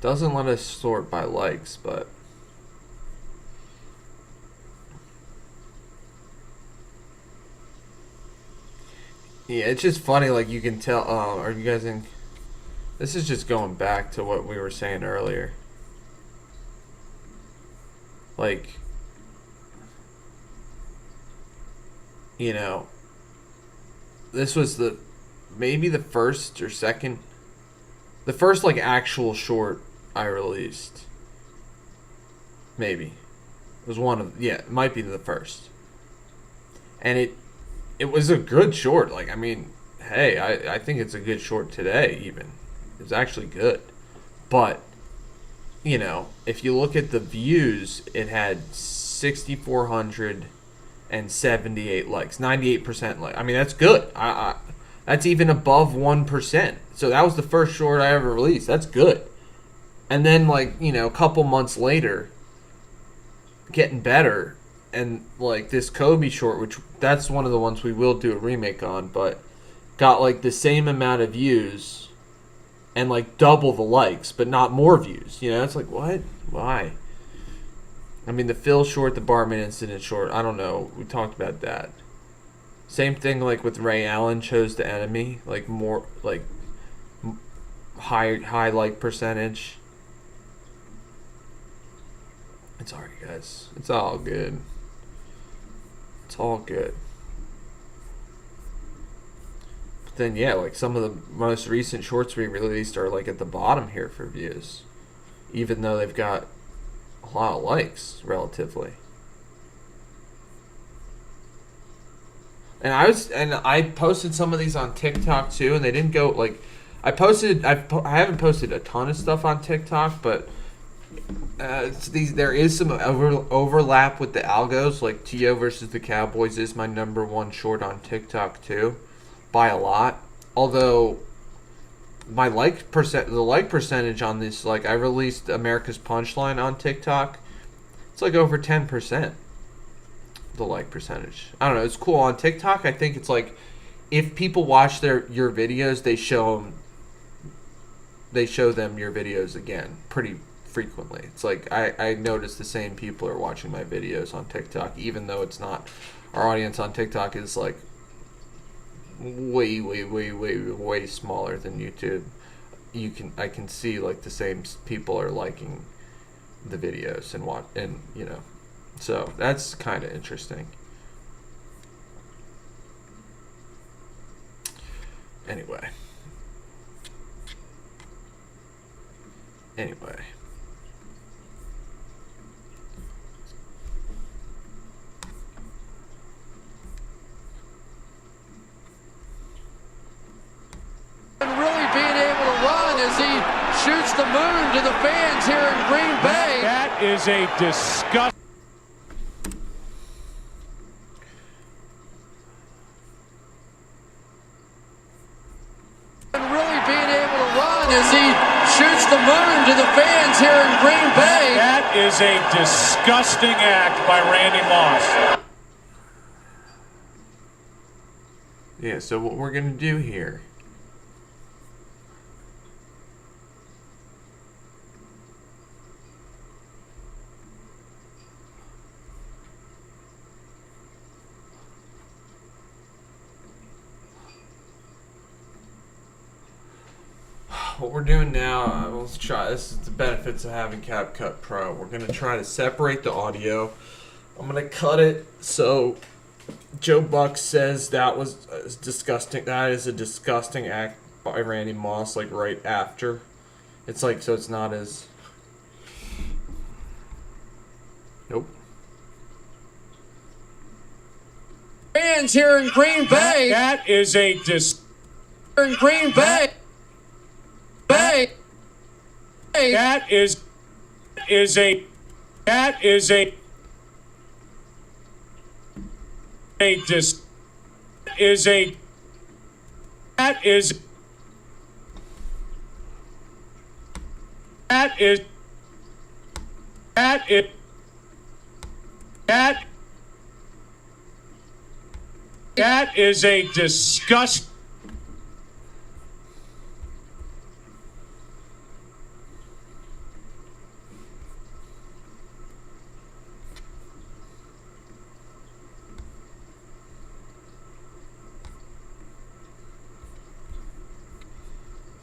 Doesn't let us sort by likes, but yeah, it's just funny. Like you can tell. Are you guys in? This is just going back to what we were saying earlier. Like, you know, this was maybe the first or second, the first like actual short I released. Maybe it was one of, it might be the first, and it was a good short. Like, I mean, hey, I think it's a good short today. Even it's actually good, but you know, if you look at the views, it had 6,478 likes, 98% like. I mean, that's good. That's even above 1%. So that was the first short I ever released. That's good. And then, like, you know, a couple months later, getting better, and like this Kobe short, which that's one of the ones we will do a remake on, but got like the same amount of views and like double the likes, but not more views. You know, it's like, what? Why? I mean, the Phil short, the Bartman incident short, I don't know. We talked about that. Same thing like with Ray Allen chose the enemy, like more like high like percentage. It's alright, guys. It's all good. It's all good. But then yeah, like some of the most recent shorts we released are like at the bottom here for views, even though they've got a lot of likes relatively. And I posted some of these on TikTok too, and they didn't go like I haven't posted a ton of stuff on TikTok, but there is some overlap with the algos. Like T.O. versus the Cowboys is my #1 short on TikTok too, by a lot. Although the like percentage on this, like I released America's Punchline on TikTok, it's like over 10%. The like percentage. I don't know. It's cool on TikTok. I think it's like if people watch your videos, they show them your videos again pretty frequently. It's like I notice the same people are watching my videos on TikTok, even though it's not. Our audience on TikTok is like way smaller than YouTube. I can see like the same people are liking the videos and you know. So that's kind of interesting. Anyway. as he shoots the moon to the fans here in Green Bay. That is a disgust. And really being able to run as he shoots the moon to the fans here in Green Bay. That is a disgusting act by Randy Moss. Yeah, so what we're going to do here. What we're doing now, let's try. This is the benefits of having CapCut Pro. We're going to try to separate the audio. I'm going to cut it so Joe Buck says that was disgusting. That is a disgusting act by Randy Moss, like right after. It's like, so it's not as. Nope. Fans here in Green Bay. That is a in Green Bay. That is a dis is a that is that is that is that that is a disgust.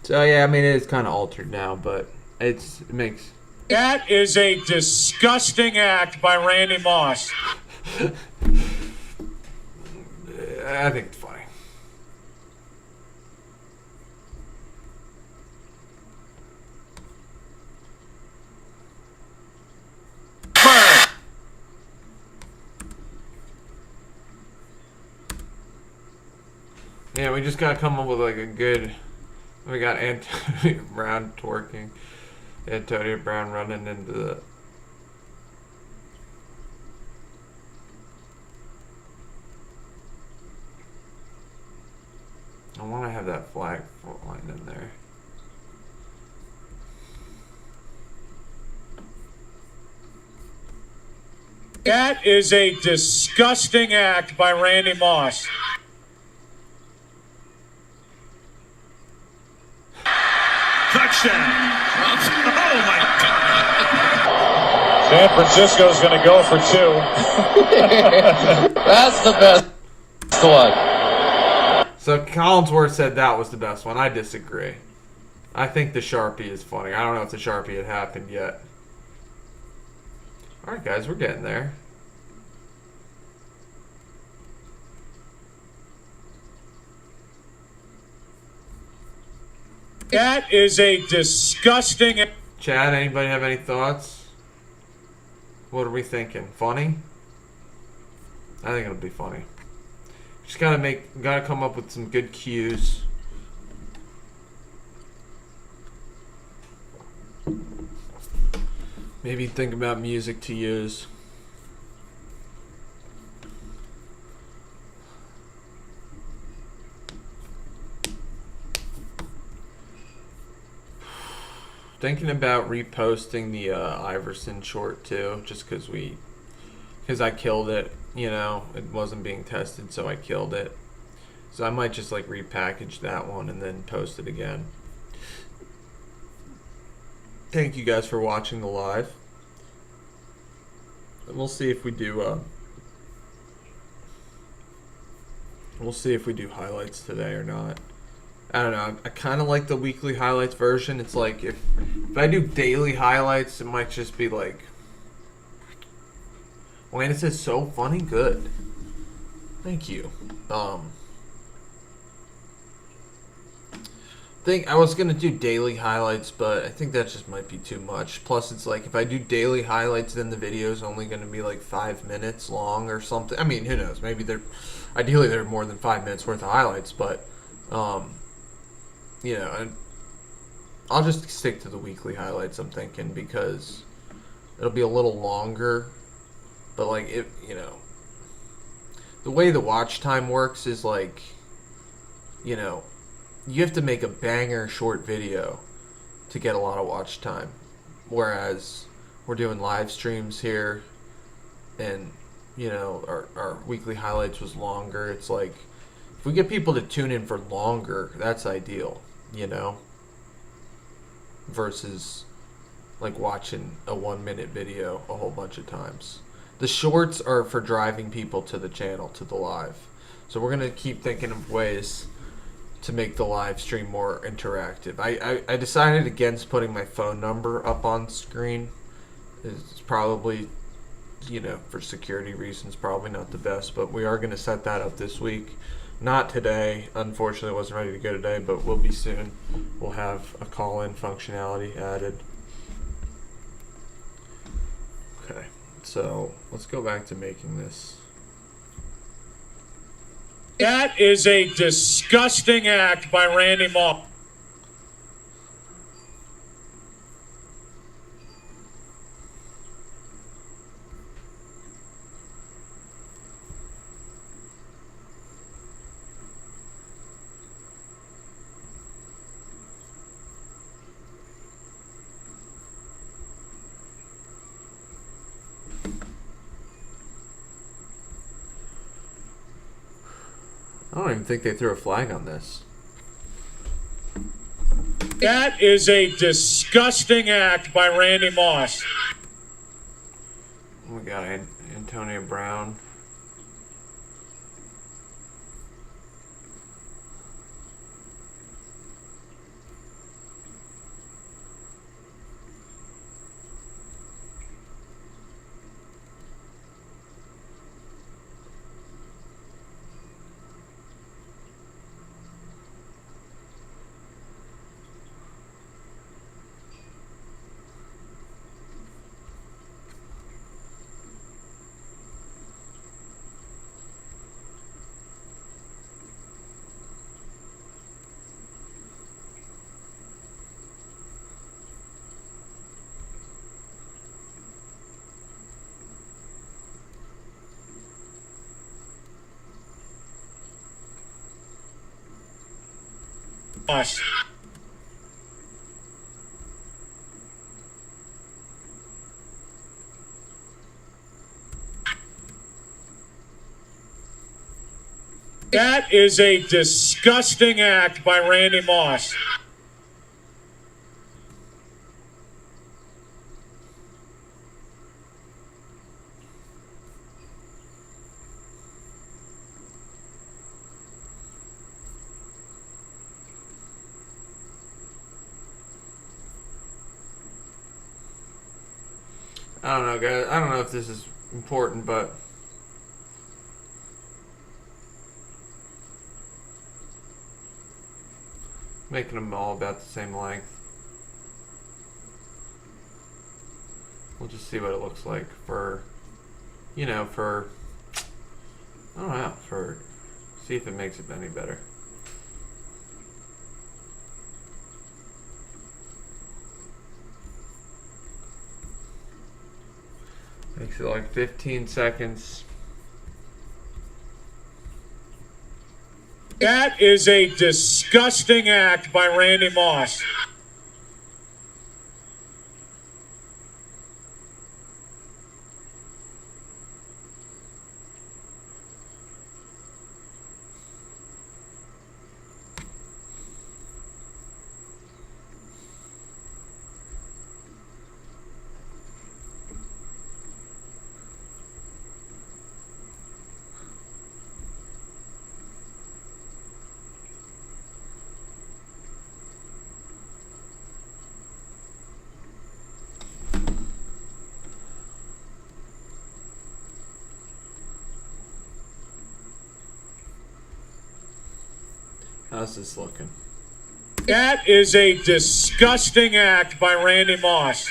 So yeah, I mean it is kind of altered now, but it makes. That is a disgusting act by Randy Moss. I think it's funny. Yeah, we just gotta come up with like a good. We got Antonio Brown twerking. Antonio Brown running into the. I want to have that flag line in there. That is a disgusting act by Randy Moss. Touchdown. Oh, my God. San Francisco's going to go for 2. That's the best one. So Collinsworth said that was the best one. I disagree. I think the Sharpie is funny. I don't know if the Sharpie had happened yet. Alright guys, we're getting there. That is a disgusting. Chad, anybody have any thoughts? What are we thinking? Funny? I think it'll be funny. Just gotta come up with some good cues. Maybe think about music to use. Thinking about reposting the Iverson short too, just because I killed it. You know, it wasn't being tested, so I killed it. So I might just like repackage that one and then post it again. Thank you guys for watching the live. And we'll see if we do. We'll see if we do highlights today or not. I don't know. I kind of like the weekly highlights version. It's like if I do daily highlights, it might just be like. Lana says so funny, good. Thank you. Think I was gonna do daily highlights, but I think that just might be too much. Plus, it's like if I do daily highlights, then the video is only gonna be like 5 minutes long or something. I mean, who knows? Maybe ideally they're more than 5 minutes worth of highlights, but you know, I'll just stick to the weekly highlights, I'm thinking, because it'll be a little longer. But, like, the way the watch time works is, like, you have to make a banger short video to get a lot of watch time. Whereas we're doing live streams here, and, our weekly highlights was longer. It's like, if we get people to tune in for longer, that's ideal, versus, like, watching a 1-minute video a whole bunch of times. The shorts are for driving people to the channel, to the live. So we're going to keep thinking of ways to make the live stream more interactive. I decided against putting my phone number up on screen. It's probably, for security reasons, probably not the best, but we are going to set that up this week. Not today. Unfortunately, I wasn't ready to go today, but we'll be soon. We'll have a call-in functionality added. Okay, so let's go back to making this. That is a disgusting act by Randy Moss. I don't even think they threw a flag on this. That is a disgusting act by Randy Moss. We got Antonio Brown. That is a disgusting act by Randy Moss. I don't know, guys. I don't know if this is important, but making them all about the same length. We'll just see what it looks like for, I don't know, see if it makes it any better. Makes it like 15 seconds. That is a disgusting act by Randy Moss. How's this looking? That is a disgusting act by Randy Moss.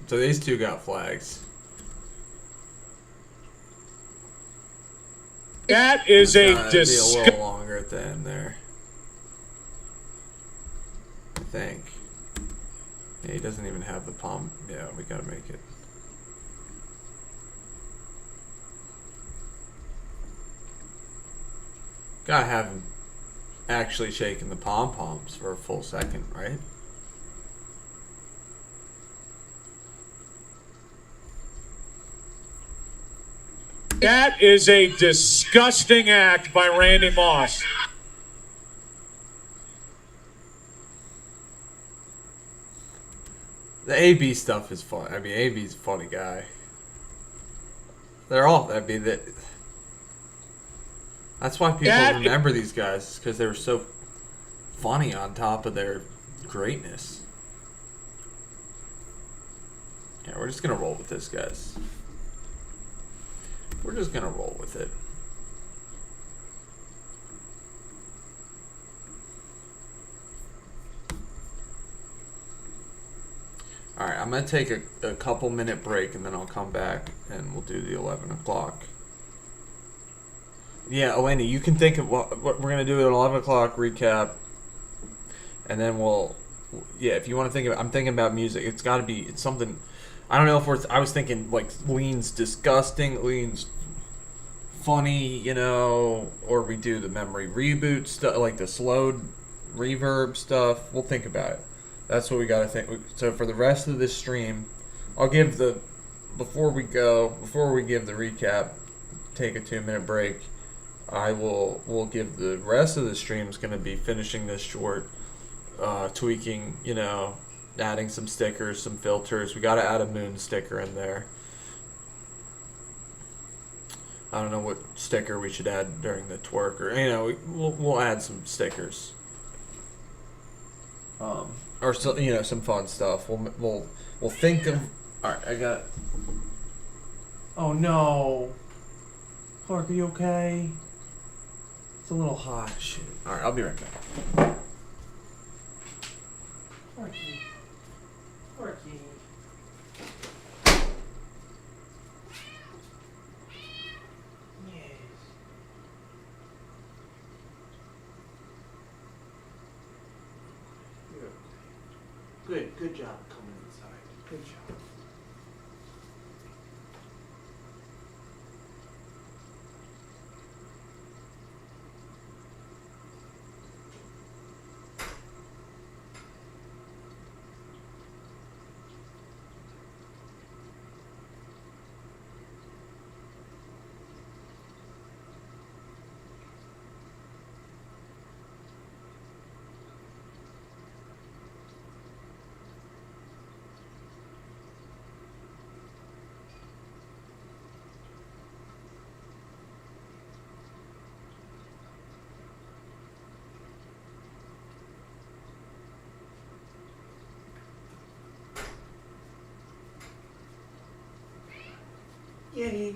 So these two got flags. That is a Be a disgusting. little longer at the end there. I think. Yeah, he doesn't even have the palm. Yeah, we gotta make it. Gotta have him actually shaking the pom-poms for a full second, right? That is a disgusting act by Randy Moss. The AB stuff is fun. I mean, AB's a funny guy. They're all. I mean, that's why people remember these guys, because they were so funny on top of their greatness. Yeah, we're just gonna roll with this, guys. We're just gonna roll with it. Alright, I'm gonna take a couple minute break and then I'll come back and we'll do the 11 o'clock. Yeah, Eleni, you can think of what we're gonna do at 11 o'clock recap, and then we'll. Yeah, if you want to think of, I'm thinking about music. It's got to be. It's something. I don't know if we're. I was thinking like Lean's disgusting, Lean's funny, you know, or we do the memory reboot stuff, like the slowed reverb stuff. We'll think about it. That's what we got to think. So for the rest of this stream, I'll give the before we give the recap, take a 2-minute break. We'll give the rest of the stream's going to be finishing this short, tweaking, you know, adding some stickers, some filters. We got to add a moon sticker in there. I don't know what sticker we should add during the twerk, or you know, we'll add some stickers. Or so, you know, some fun stuff. We'll think of. All right, I got it. Oh no, Clark, are you okay? It's a little hot. Shit. All right, I'll be right back. Clarky. Yes. Good job coming inside. Good job. Yes.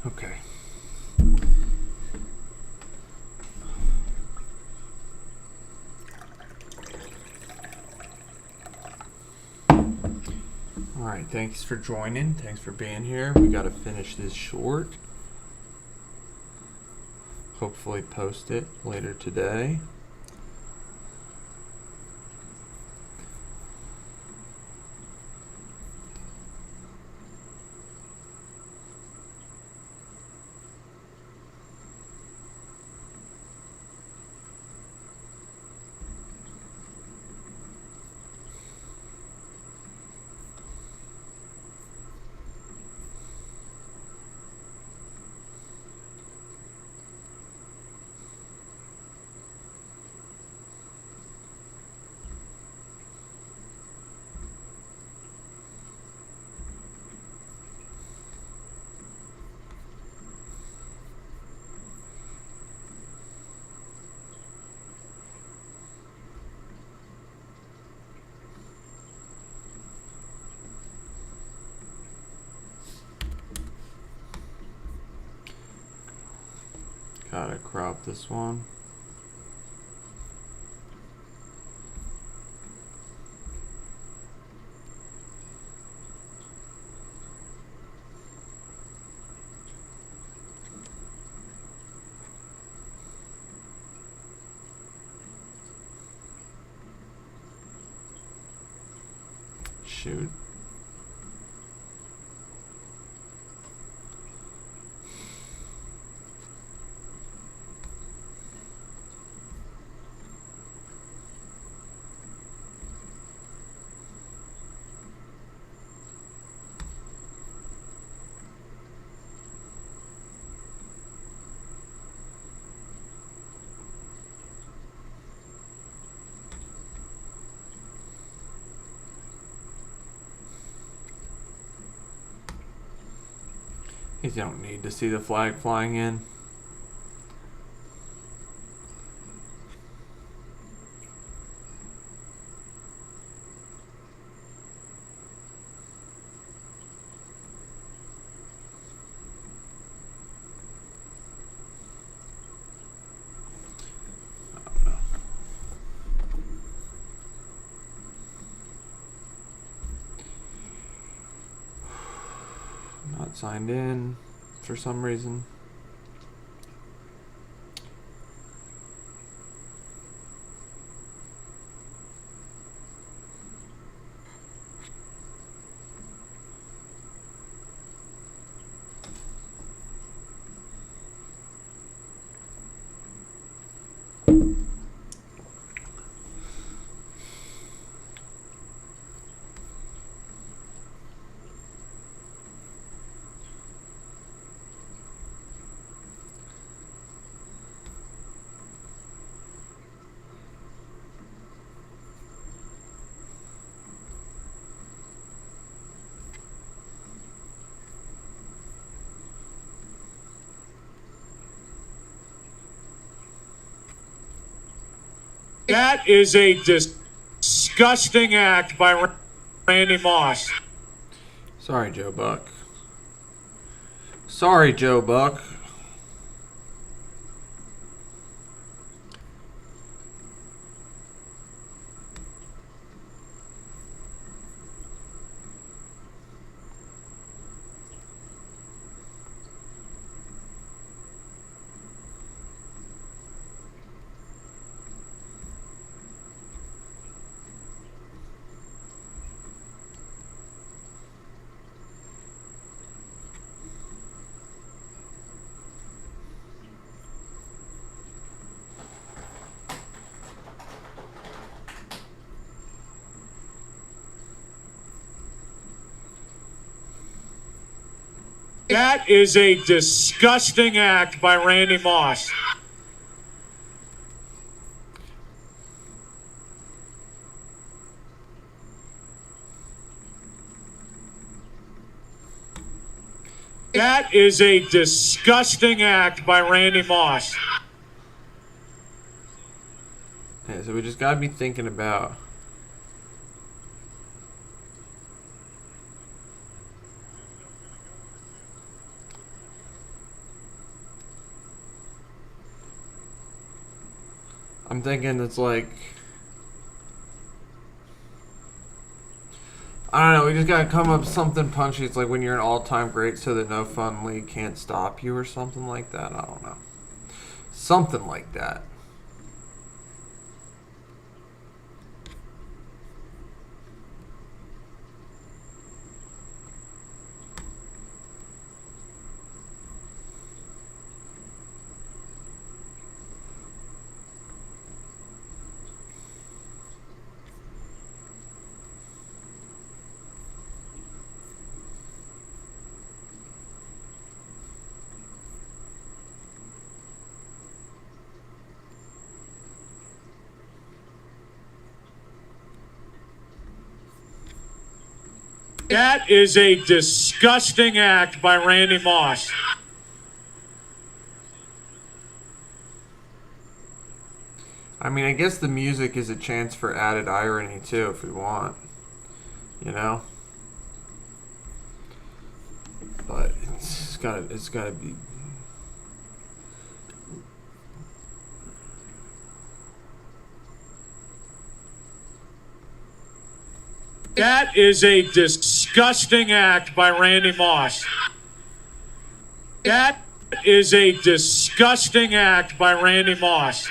Okay. All right, thanks for joining. Thanks for being here. We got to finish this short. Hopefully post it later today. Gotta crop this one. Shoot. You don't need to see the flag flying in. Not signed in for some reason. That is a disgusting act by Randy Moss. Sorry, Joe Buck. Sorry, Joe Buck. That is a disgusting act by Randy Moss. That is a disgusting act by Randy Moss. Yeah, so we just gotta be thinking about I'm thinking it's like I don't know, we just gotta come up with something punchy. It's like when you're an all-time great so that no fun league can't stop you or something like that. I don't know. Something like that. That is a disgusting act by Randy Moss. I mean, I guess the music is a chance for added irony too, if we want. You know? But it's gotta be That is a disgusting act by Randy Moss. That is a disgusting act by Randy Moss.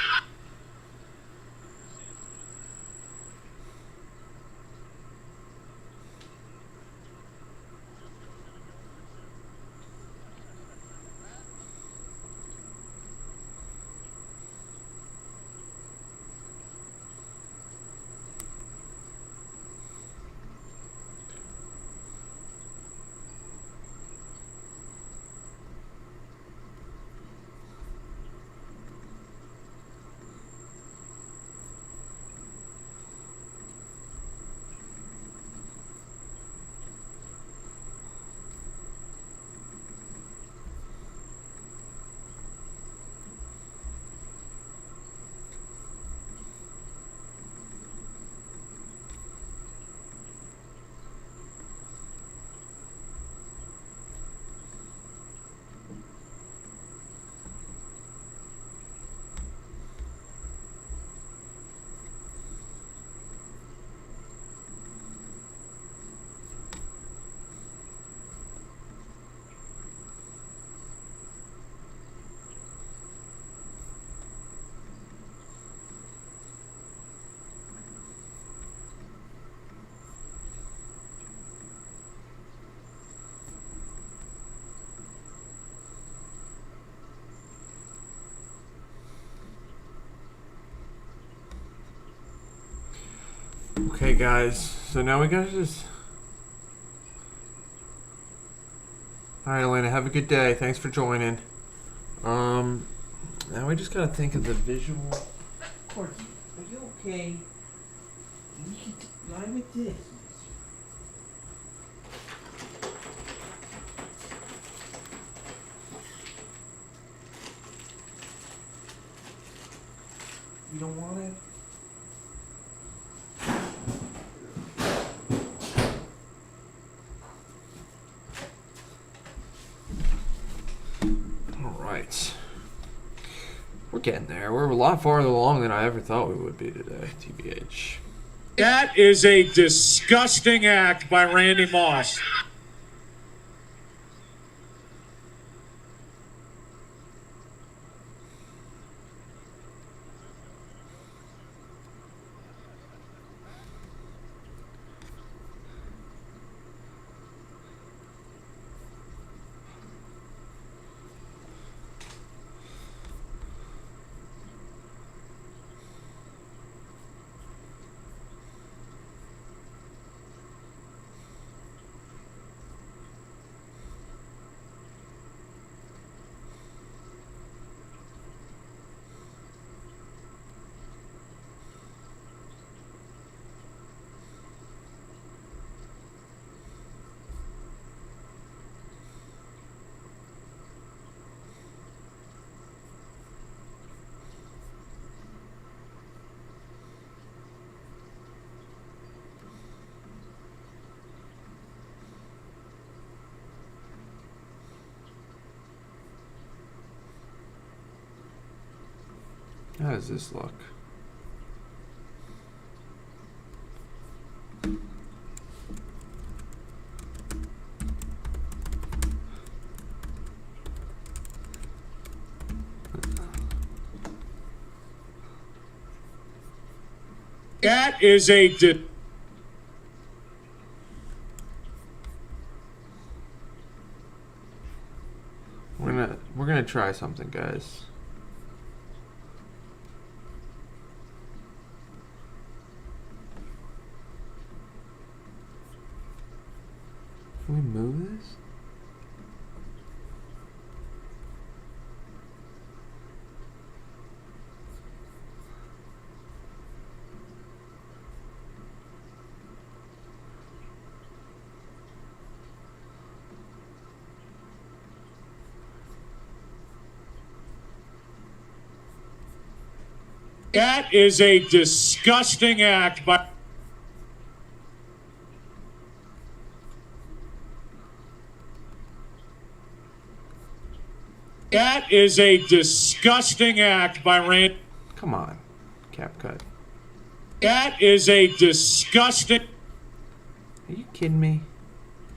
Okay, guys. So now we gotta just. Alright, Elena, have a good day. Thanks for joining. Now we just gotta think of the visual. Corky, are you okay? We can lie with this. You don't want it? Alright. We're getting there. We're a lot farther along than I ever thought we would be today, TBH. That is a disgusting act by Randy Moss. How does this look? That is a We're gonna try something, guys. Can we move this? That is a disgusting act by. That is a disgusting act by Randy. Come on, cap cut. That is a disgusting. kidding me?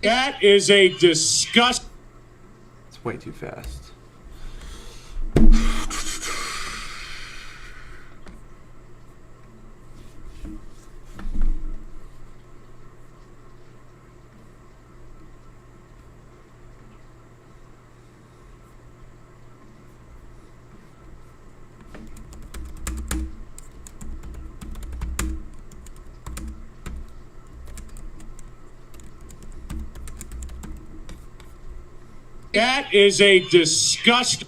That is a disgust. It's way too fast. That is a disgust.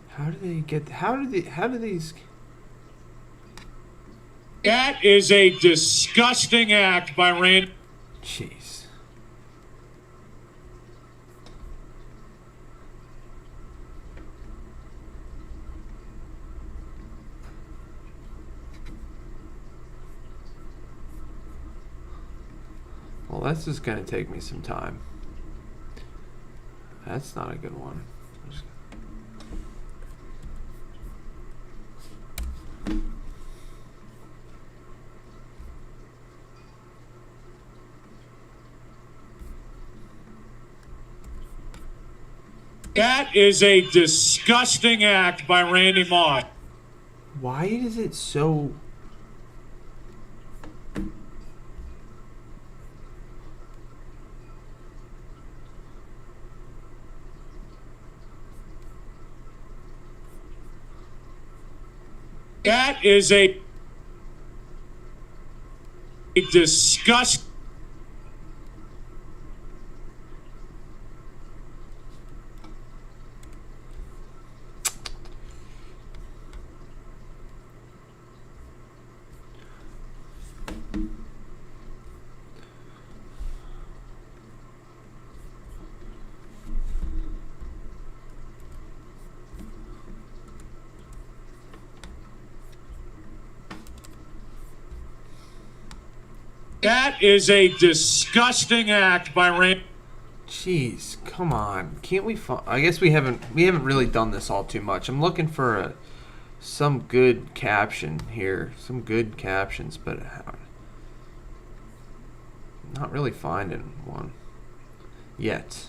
How do they get? How do these? That is a disgusting act by Randy. Jeez. Well, that's just gonna take me some time. That's not a good one. That is a disgusting act by Randy Moss. Why is it so? That is a disgust. That is a disgusting act by Randy. Jeez, come on. Can't we find? I guess we haven't really done this all too much. I'm looking for some good caption here, some good captions, but not really finding one yet.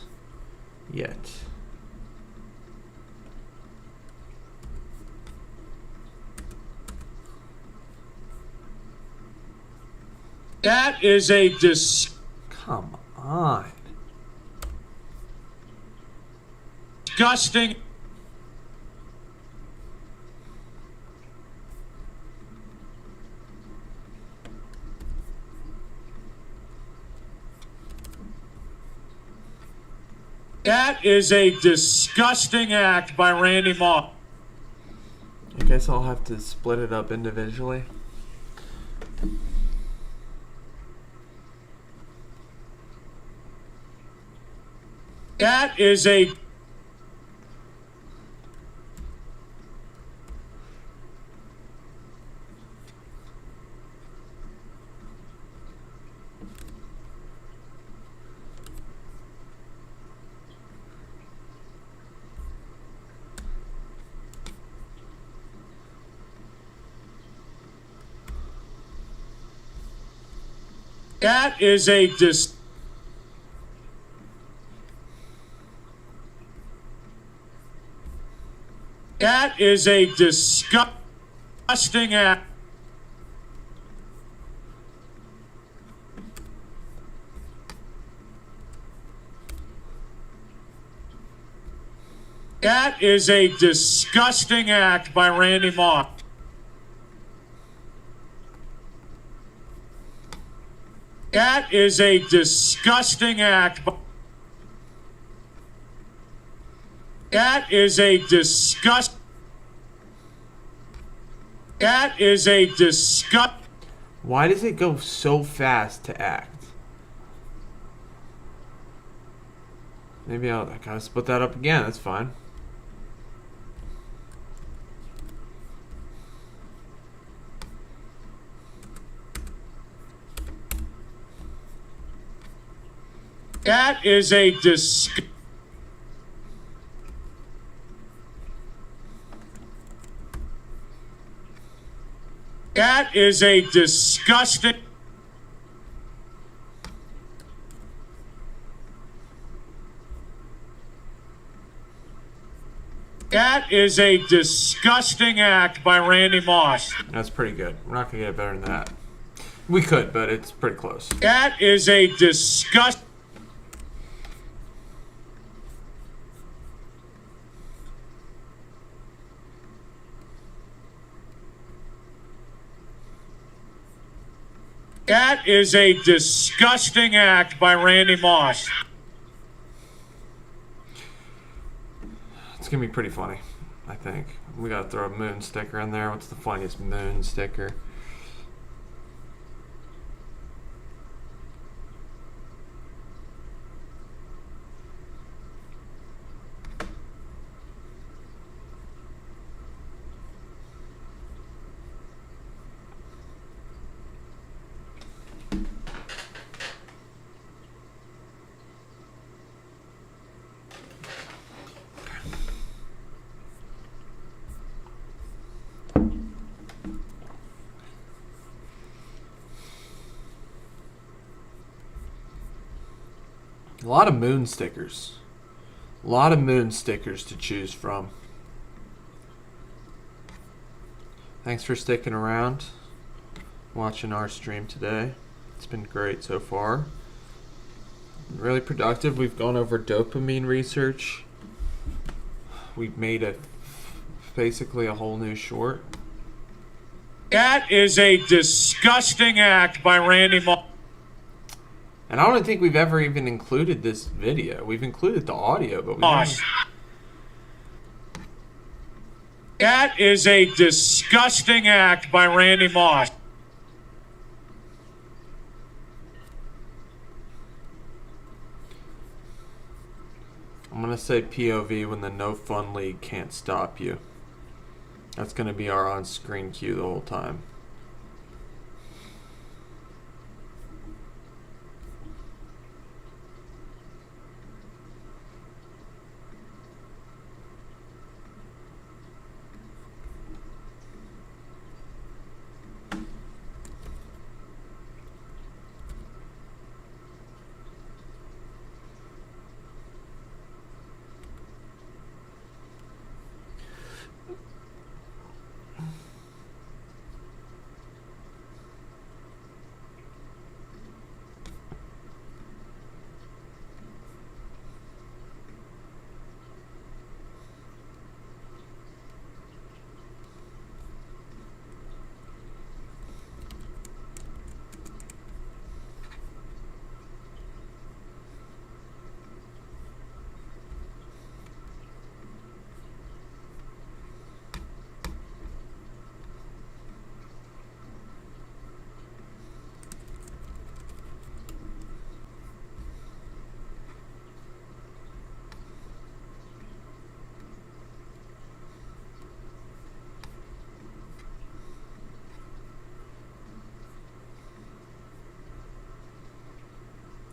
That is a Come on. disgusting. That is a disgusting act by Randy Moss. I guess I'll have to split it up individually. That is a that is a that is a disgusting act. That is a disgusting act by Randy Moss. That is a disgusting act. That is a disgust. That is a disgust. Why does it go so fast to act? Maybe I gotta split that up again. That's fine. That is a disgust. That is a disgusting. That is a disgusting act by Randy Moss. That's pretty good. We're not gonna get better than that. We could, but it's pretty close. That is a disgust. That is a disgusting act by Randy Moss. It's gonna be pretty funny, I think. We gotta throw a moon sticker in there. What's the funniest moon sticker? A lot of moon stickers. A lot of moon stickers to choose from. Thanks for sticking around, watching our stream today. It's been great so far. Really productive. We've gone over dopamine research. We've made basically a whole new short. That is a disgusting act by Randy Moss. And I don't think we've ever even included this video. We've included the audio, but we haven't. That is a disgusting act by Randy Moss. I'm going to say POV when the No Fun League can't stop you. That's going to be our on-screen cue the whole time.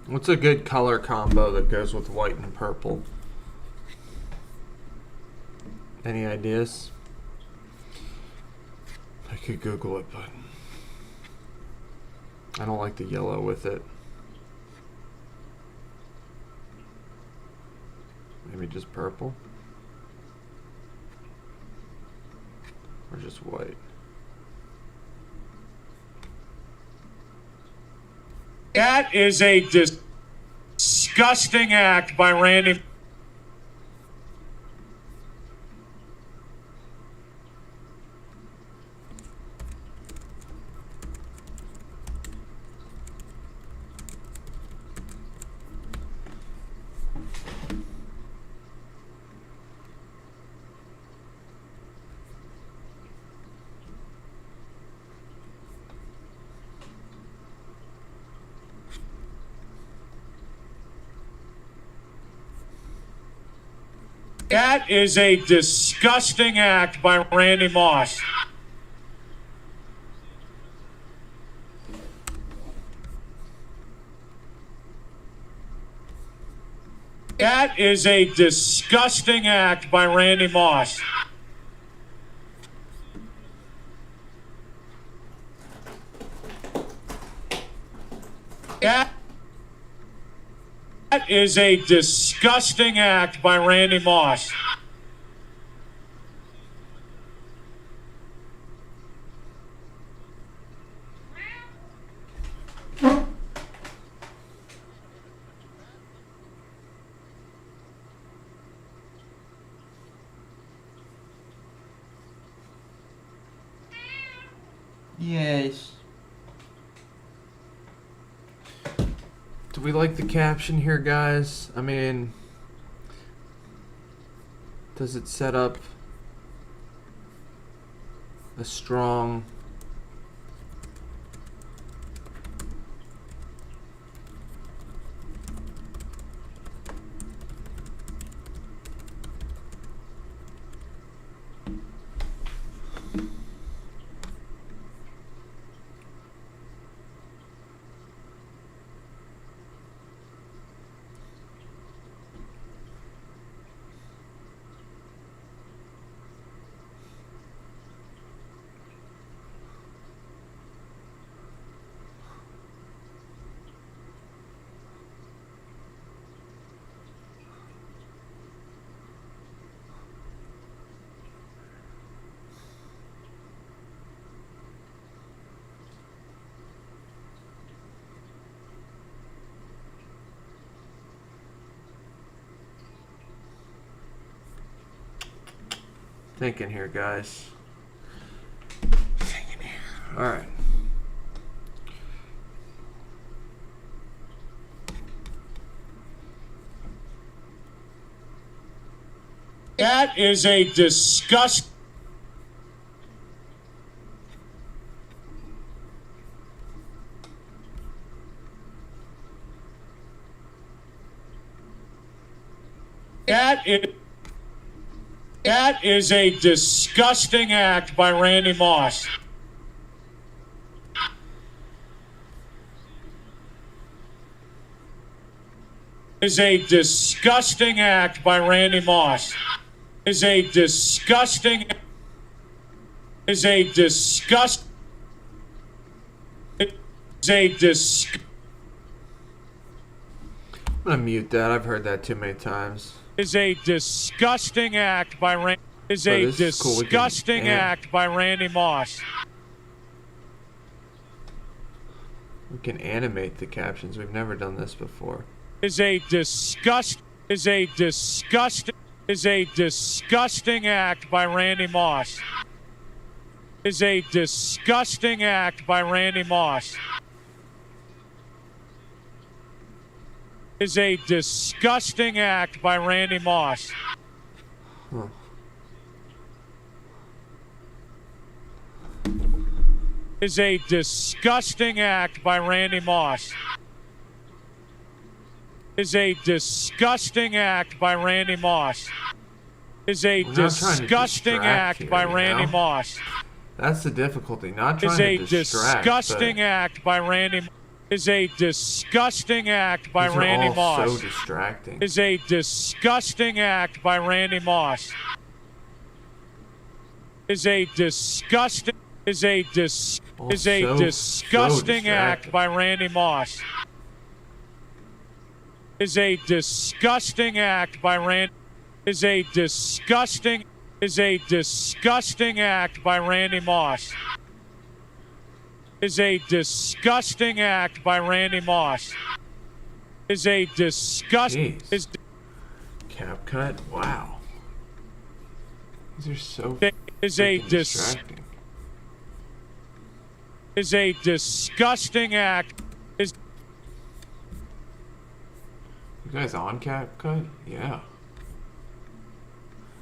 What's a good color combo that goes with white and purple? Any ideas? I could Google it, but I don't like the yellow with it. Maybe just purple? Or just white? That is a disgusting act by Randy. That is a disgusting act by Randy Moss. That is a disgusting act by Randy Moss. That is a disgusting act by Randy Moss. Yes. Do we like the caption here, guys? I mean, does it set up a strong thinking here, guys? Thinking here. All right. That is a disgust. That is a disgusting act by Randy Moss. Is a disgusting act by Randy Moss. Is a disgusting. Is a disgust. Is a dis. I'm gonna mute that. I've heard that too many times. Is a disgusting act by Randy. Is Oh, a this is cool. We can disgusting act by Randy Moss. We can animate the captions. We've never done this before. Is a disgust. Is a disgust. Is a disgusting act by Randy Moss. Is a disgusting act by Randy Moss. Is a disgusting act by Randy Moss. Huh. Is a disgusting act by Randy Moss. Is a disgusting act by Randy Moss. Is a We're not trying to disgusting distract act here, by you Randy know? Moss. That's the difficulty. Not trying Is a to distract. disgusting but act by Randy. Is a disgusting act by these are Randy all Moss. so distracting. Is a disgusting act by Randy Moss. Is a disgusting. Is a dis. All Is a so disgusting act distracting. by Randy Moss. Is a disgusting act by Randy. Is a disgusting. Is a disgusting act by Randy Moss. Is a disgusting act by Randy Moss. Is a disgusting. Jeez. Is CapCut. Wow. These are so is a freaking dis. distracting. Is a disgusting act. Is You guys on CapCut? Yeah.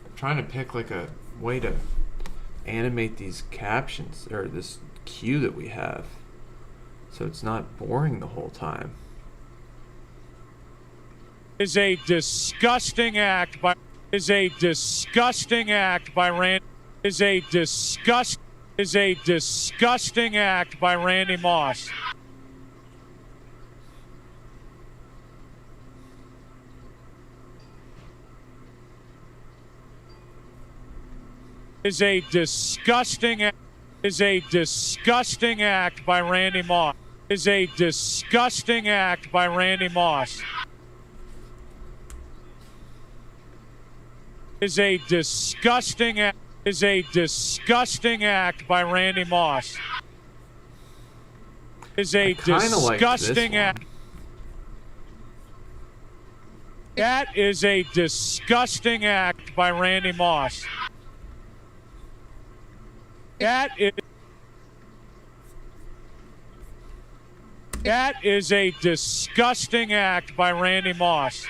I'm trying to pick like a way to animate these captions or this cue that we have so it's not boring the whole time. is a disgusting act by. Is a disgusting act by Randy. Is a disgust. Is a disgusting act by Randy Moss. Is a disgusting. Is a disgusting act by Randy Moss. Is a disgusting act by Randy Moss. Is a disgusting act. Is a disgusting act by Randy Moss. Is a Kinda like this disgusting one. act. That is a disgusting act by Randy Moss. That is. That is a disgusting act by Randy Moss.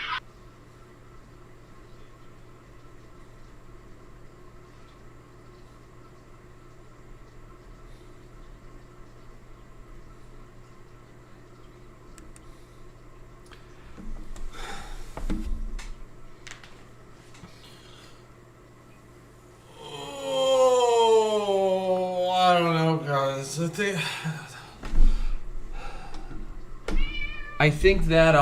Oh, I don't know, guys. I think that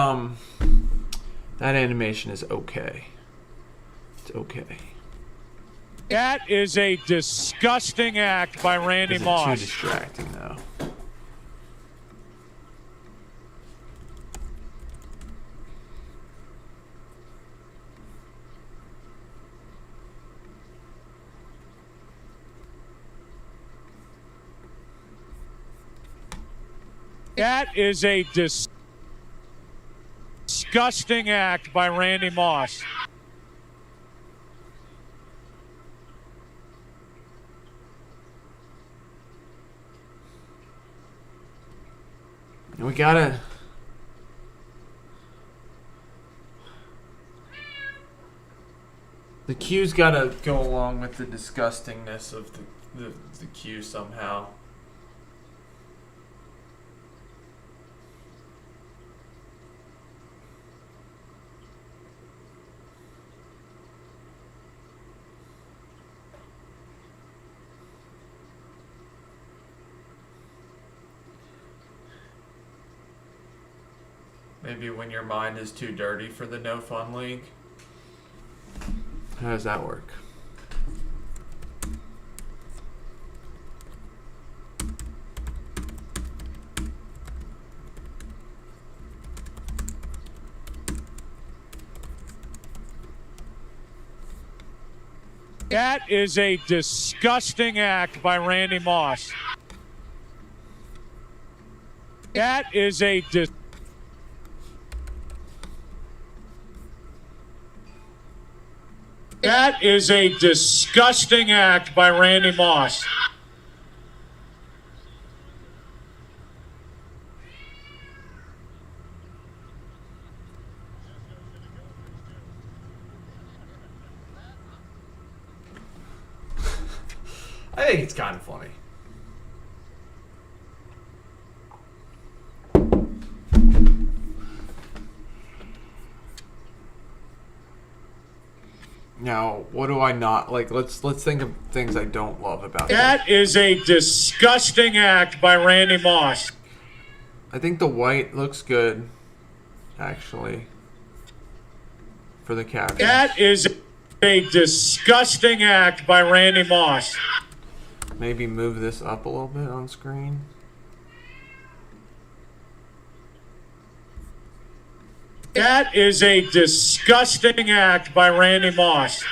that animation is okay. It's okay. That is a disgusting act by Randy Is it Moss. too distracting though? That is a disgusting act by Randy Moss. We gotta. The cue's gotta go along with the disgustingness of the cue somehow. Maybe when your mind is too dirty for the No Fun League. How does that work? That is a disgusting act by Randy Moss. That is a That is a disgusting act by Randy Moss. I think it's kind of funny. Now, what do I not like? Let's think of things I don't love about That is a disgusting act by Randy Moss. I think the white looks good, actually, for the caption. That is a disgusting act by Randy Moss. Maybe move this up a little bit on screen. That is a disgusting act by Randy Moss.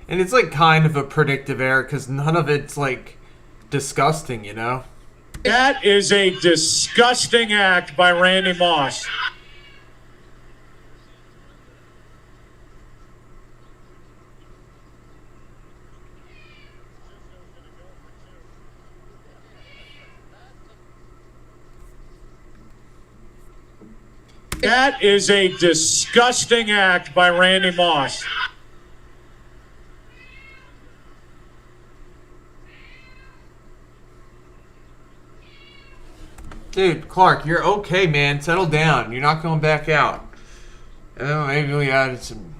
And it's like kind of a predictive error because none of it's like disgusting, you know? That is a disgusting act by Randy Moss. That is a disgusting act by Randy Moss. Dude, Clark, you're okay, man. Settle down. You're not going back out. Maybe we added some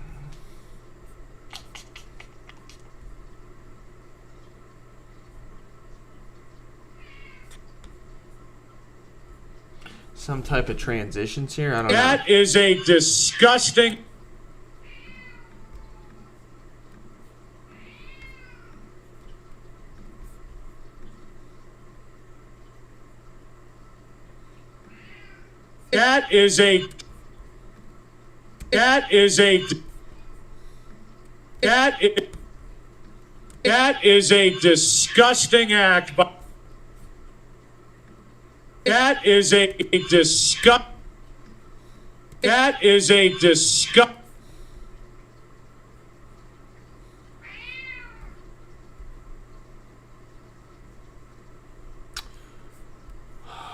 type of transitions here. I don't know. That is a disgusting. That is a disgusting act by that is a That is a disgust.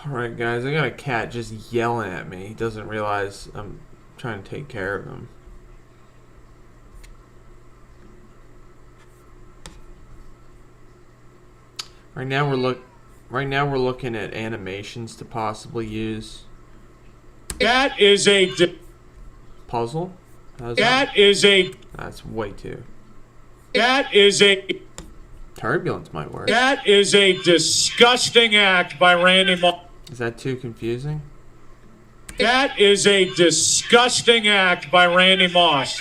Alright, guys, I got a cat just yelling at me. He doesn't realize I'm trying to take care of him. Right now we're looking at animations to possibly use. That is a Puzzle? How's that is a That's way too. that is a Turbulence might work. that is a disgusting act by Randy Moss. Is that too confusing? That is a disgusting act by Randy Moss.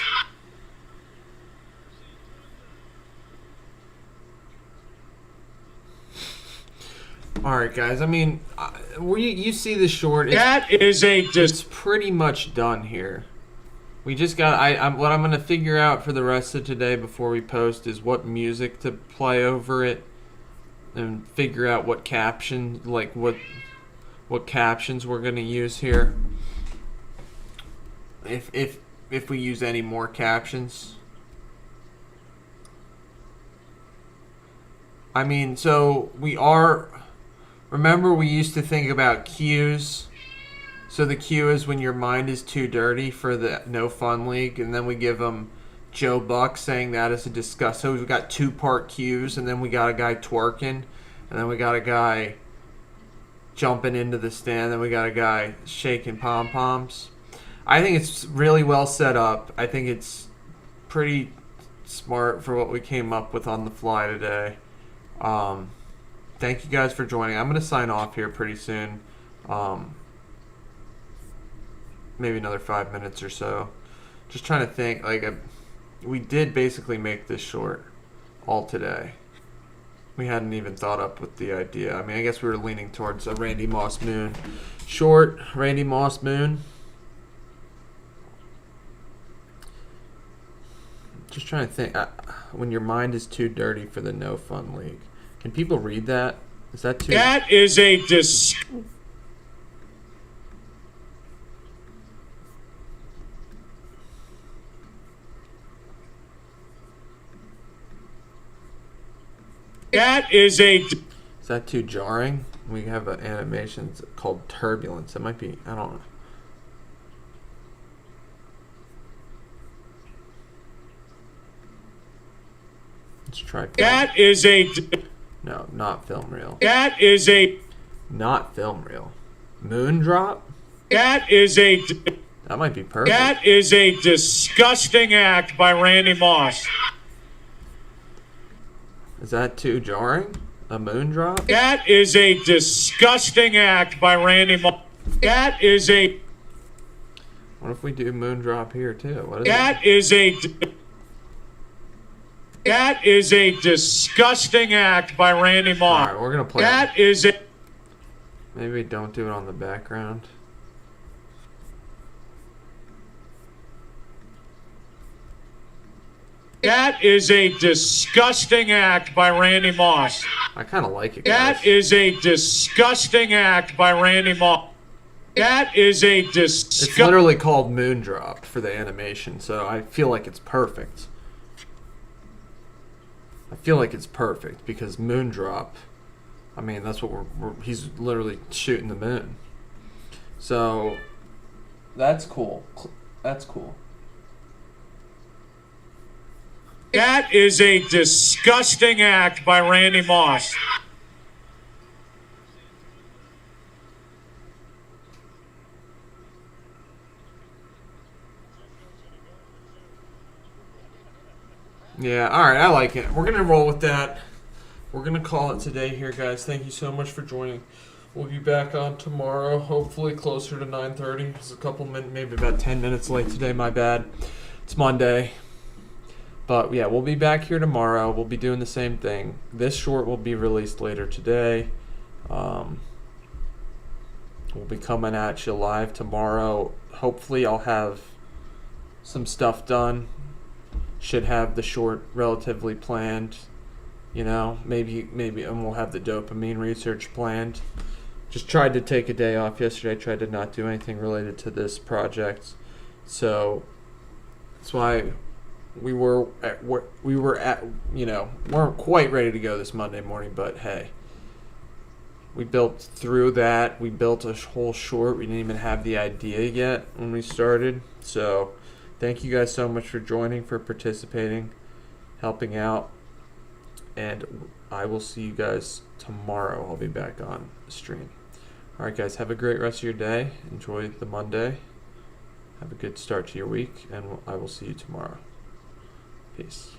Alright, guys, I mean, you see the short. That is a It's pretty much done here. We just got. What I'm gonna figure out for the rest of today before we post is what music to play over it, and figure out what caption, like what captions we're gonna use here. If we use any more captions. I mean, so we are. Remember, we used to think about cues. So the cue is when your mind is too dirty for the No Fun League, and then we give them Joe Buck saying that is a disgust. So we've got 2-part cues, and then we got a guy twerking, and then we got a guy jumping into the stand, then we got a guy shaking pom-poms. I think it's really well set up. I think it's pretty smart for what we came up with on the fly today. Thank you guys for joining. I'm going to sign off here pretty soon. Maybe another 5 minutes or so. Just trying to think. We did basically make this short all today. We hadn't even thought up with the idea. I mean, I guess we were leaning towards a Randy Moss Moon short. Randy Moss Moon. Just trying to think. When your mind is too dirty for the No Fun League. Can people read that? Is that too... That is a That is a... Is that too jarring? We have an animation called Turbulence. It might be... I don't know. Let's try... That is a... No, not film reel. That is a... Not film reel. Moon drop? That is a... That might be perfect. That is a disgusting act by Randy Moss. Is that too jarring? A moon drop? That is a disgusting act by Randy Moss. That is a... What if we do moon drop here too? What is That it? is a... That is a disgusting act by Randy Moss. Alright, we're gonna play That is a... Maybe don't do it on the background. That is a disgusting act by Randy Moss. I kind of like it, guys. That is a disgusting act by Randy Moss. That is a It's disgusting... literally called moon drop for the animation, so I feel like it's perfect. I feel like it's perfect because moon drop, I mean, that's what he's literally shooting the moon. So that's cool. That's cool. That is a disgusting act by Randy Moss. Yeah, alright, I like it. We're going to roll with that. We're going to call it today here, guys. Thank you so much for joining. We'll be back on tomorrow, hopefully closer to 9:30. It's a couple minutes, maybe about 10 minutes late today, my bad. It's Monday. But yeah, we'll be back here tomorrow. We'll be doing the same thing. This short will be released later today. We'll be coming at you live tomorrow. Hopefully I'll have some stuff done. Should have the short relatively planned. You know, maybe and we'll have the dopamine research planned. just tried to take a day off yesterday. Tried to not do anything related to this project. So that's why we were at, weren't quite ready to go this Monday morning, but hey, we built through that. We built a whole short. We didn't even have the idea yet when we started. So thank you guys so much for joining, for participating, helping out, and I will see you guys tomorrow. I'll be back on the stream. All right, guys, have a great rest of your day. Enjoy the Monday. Have a good start to your week, and I will see you tomorrow. Peace.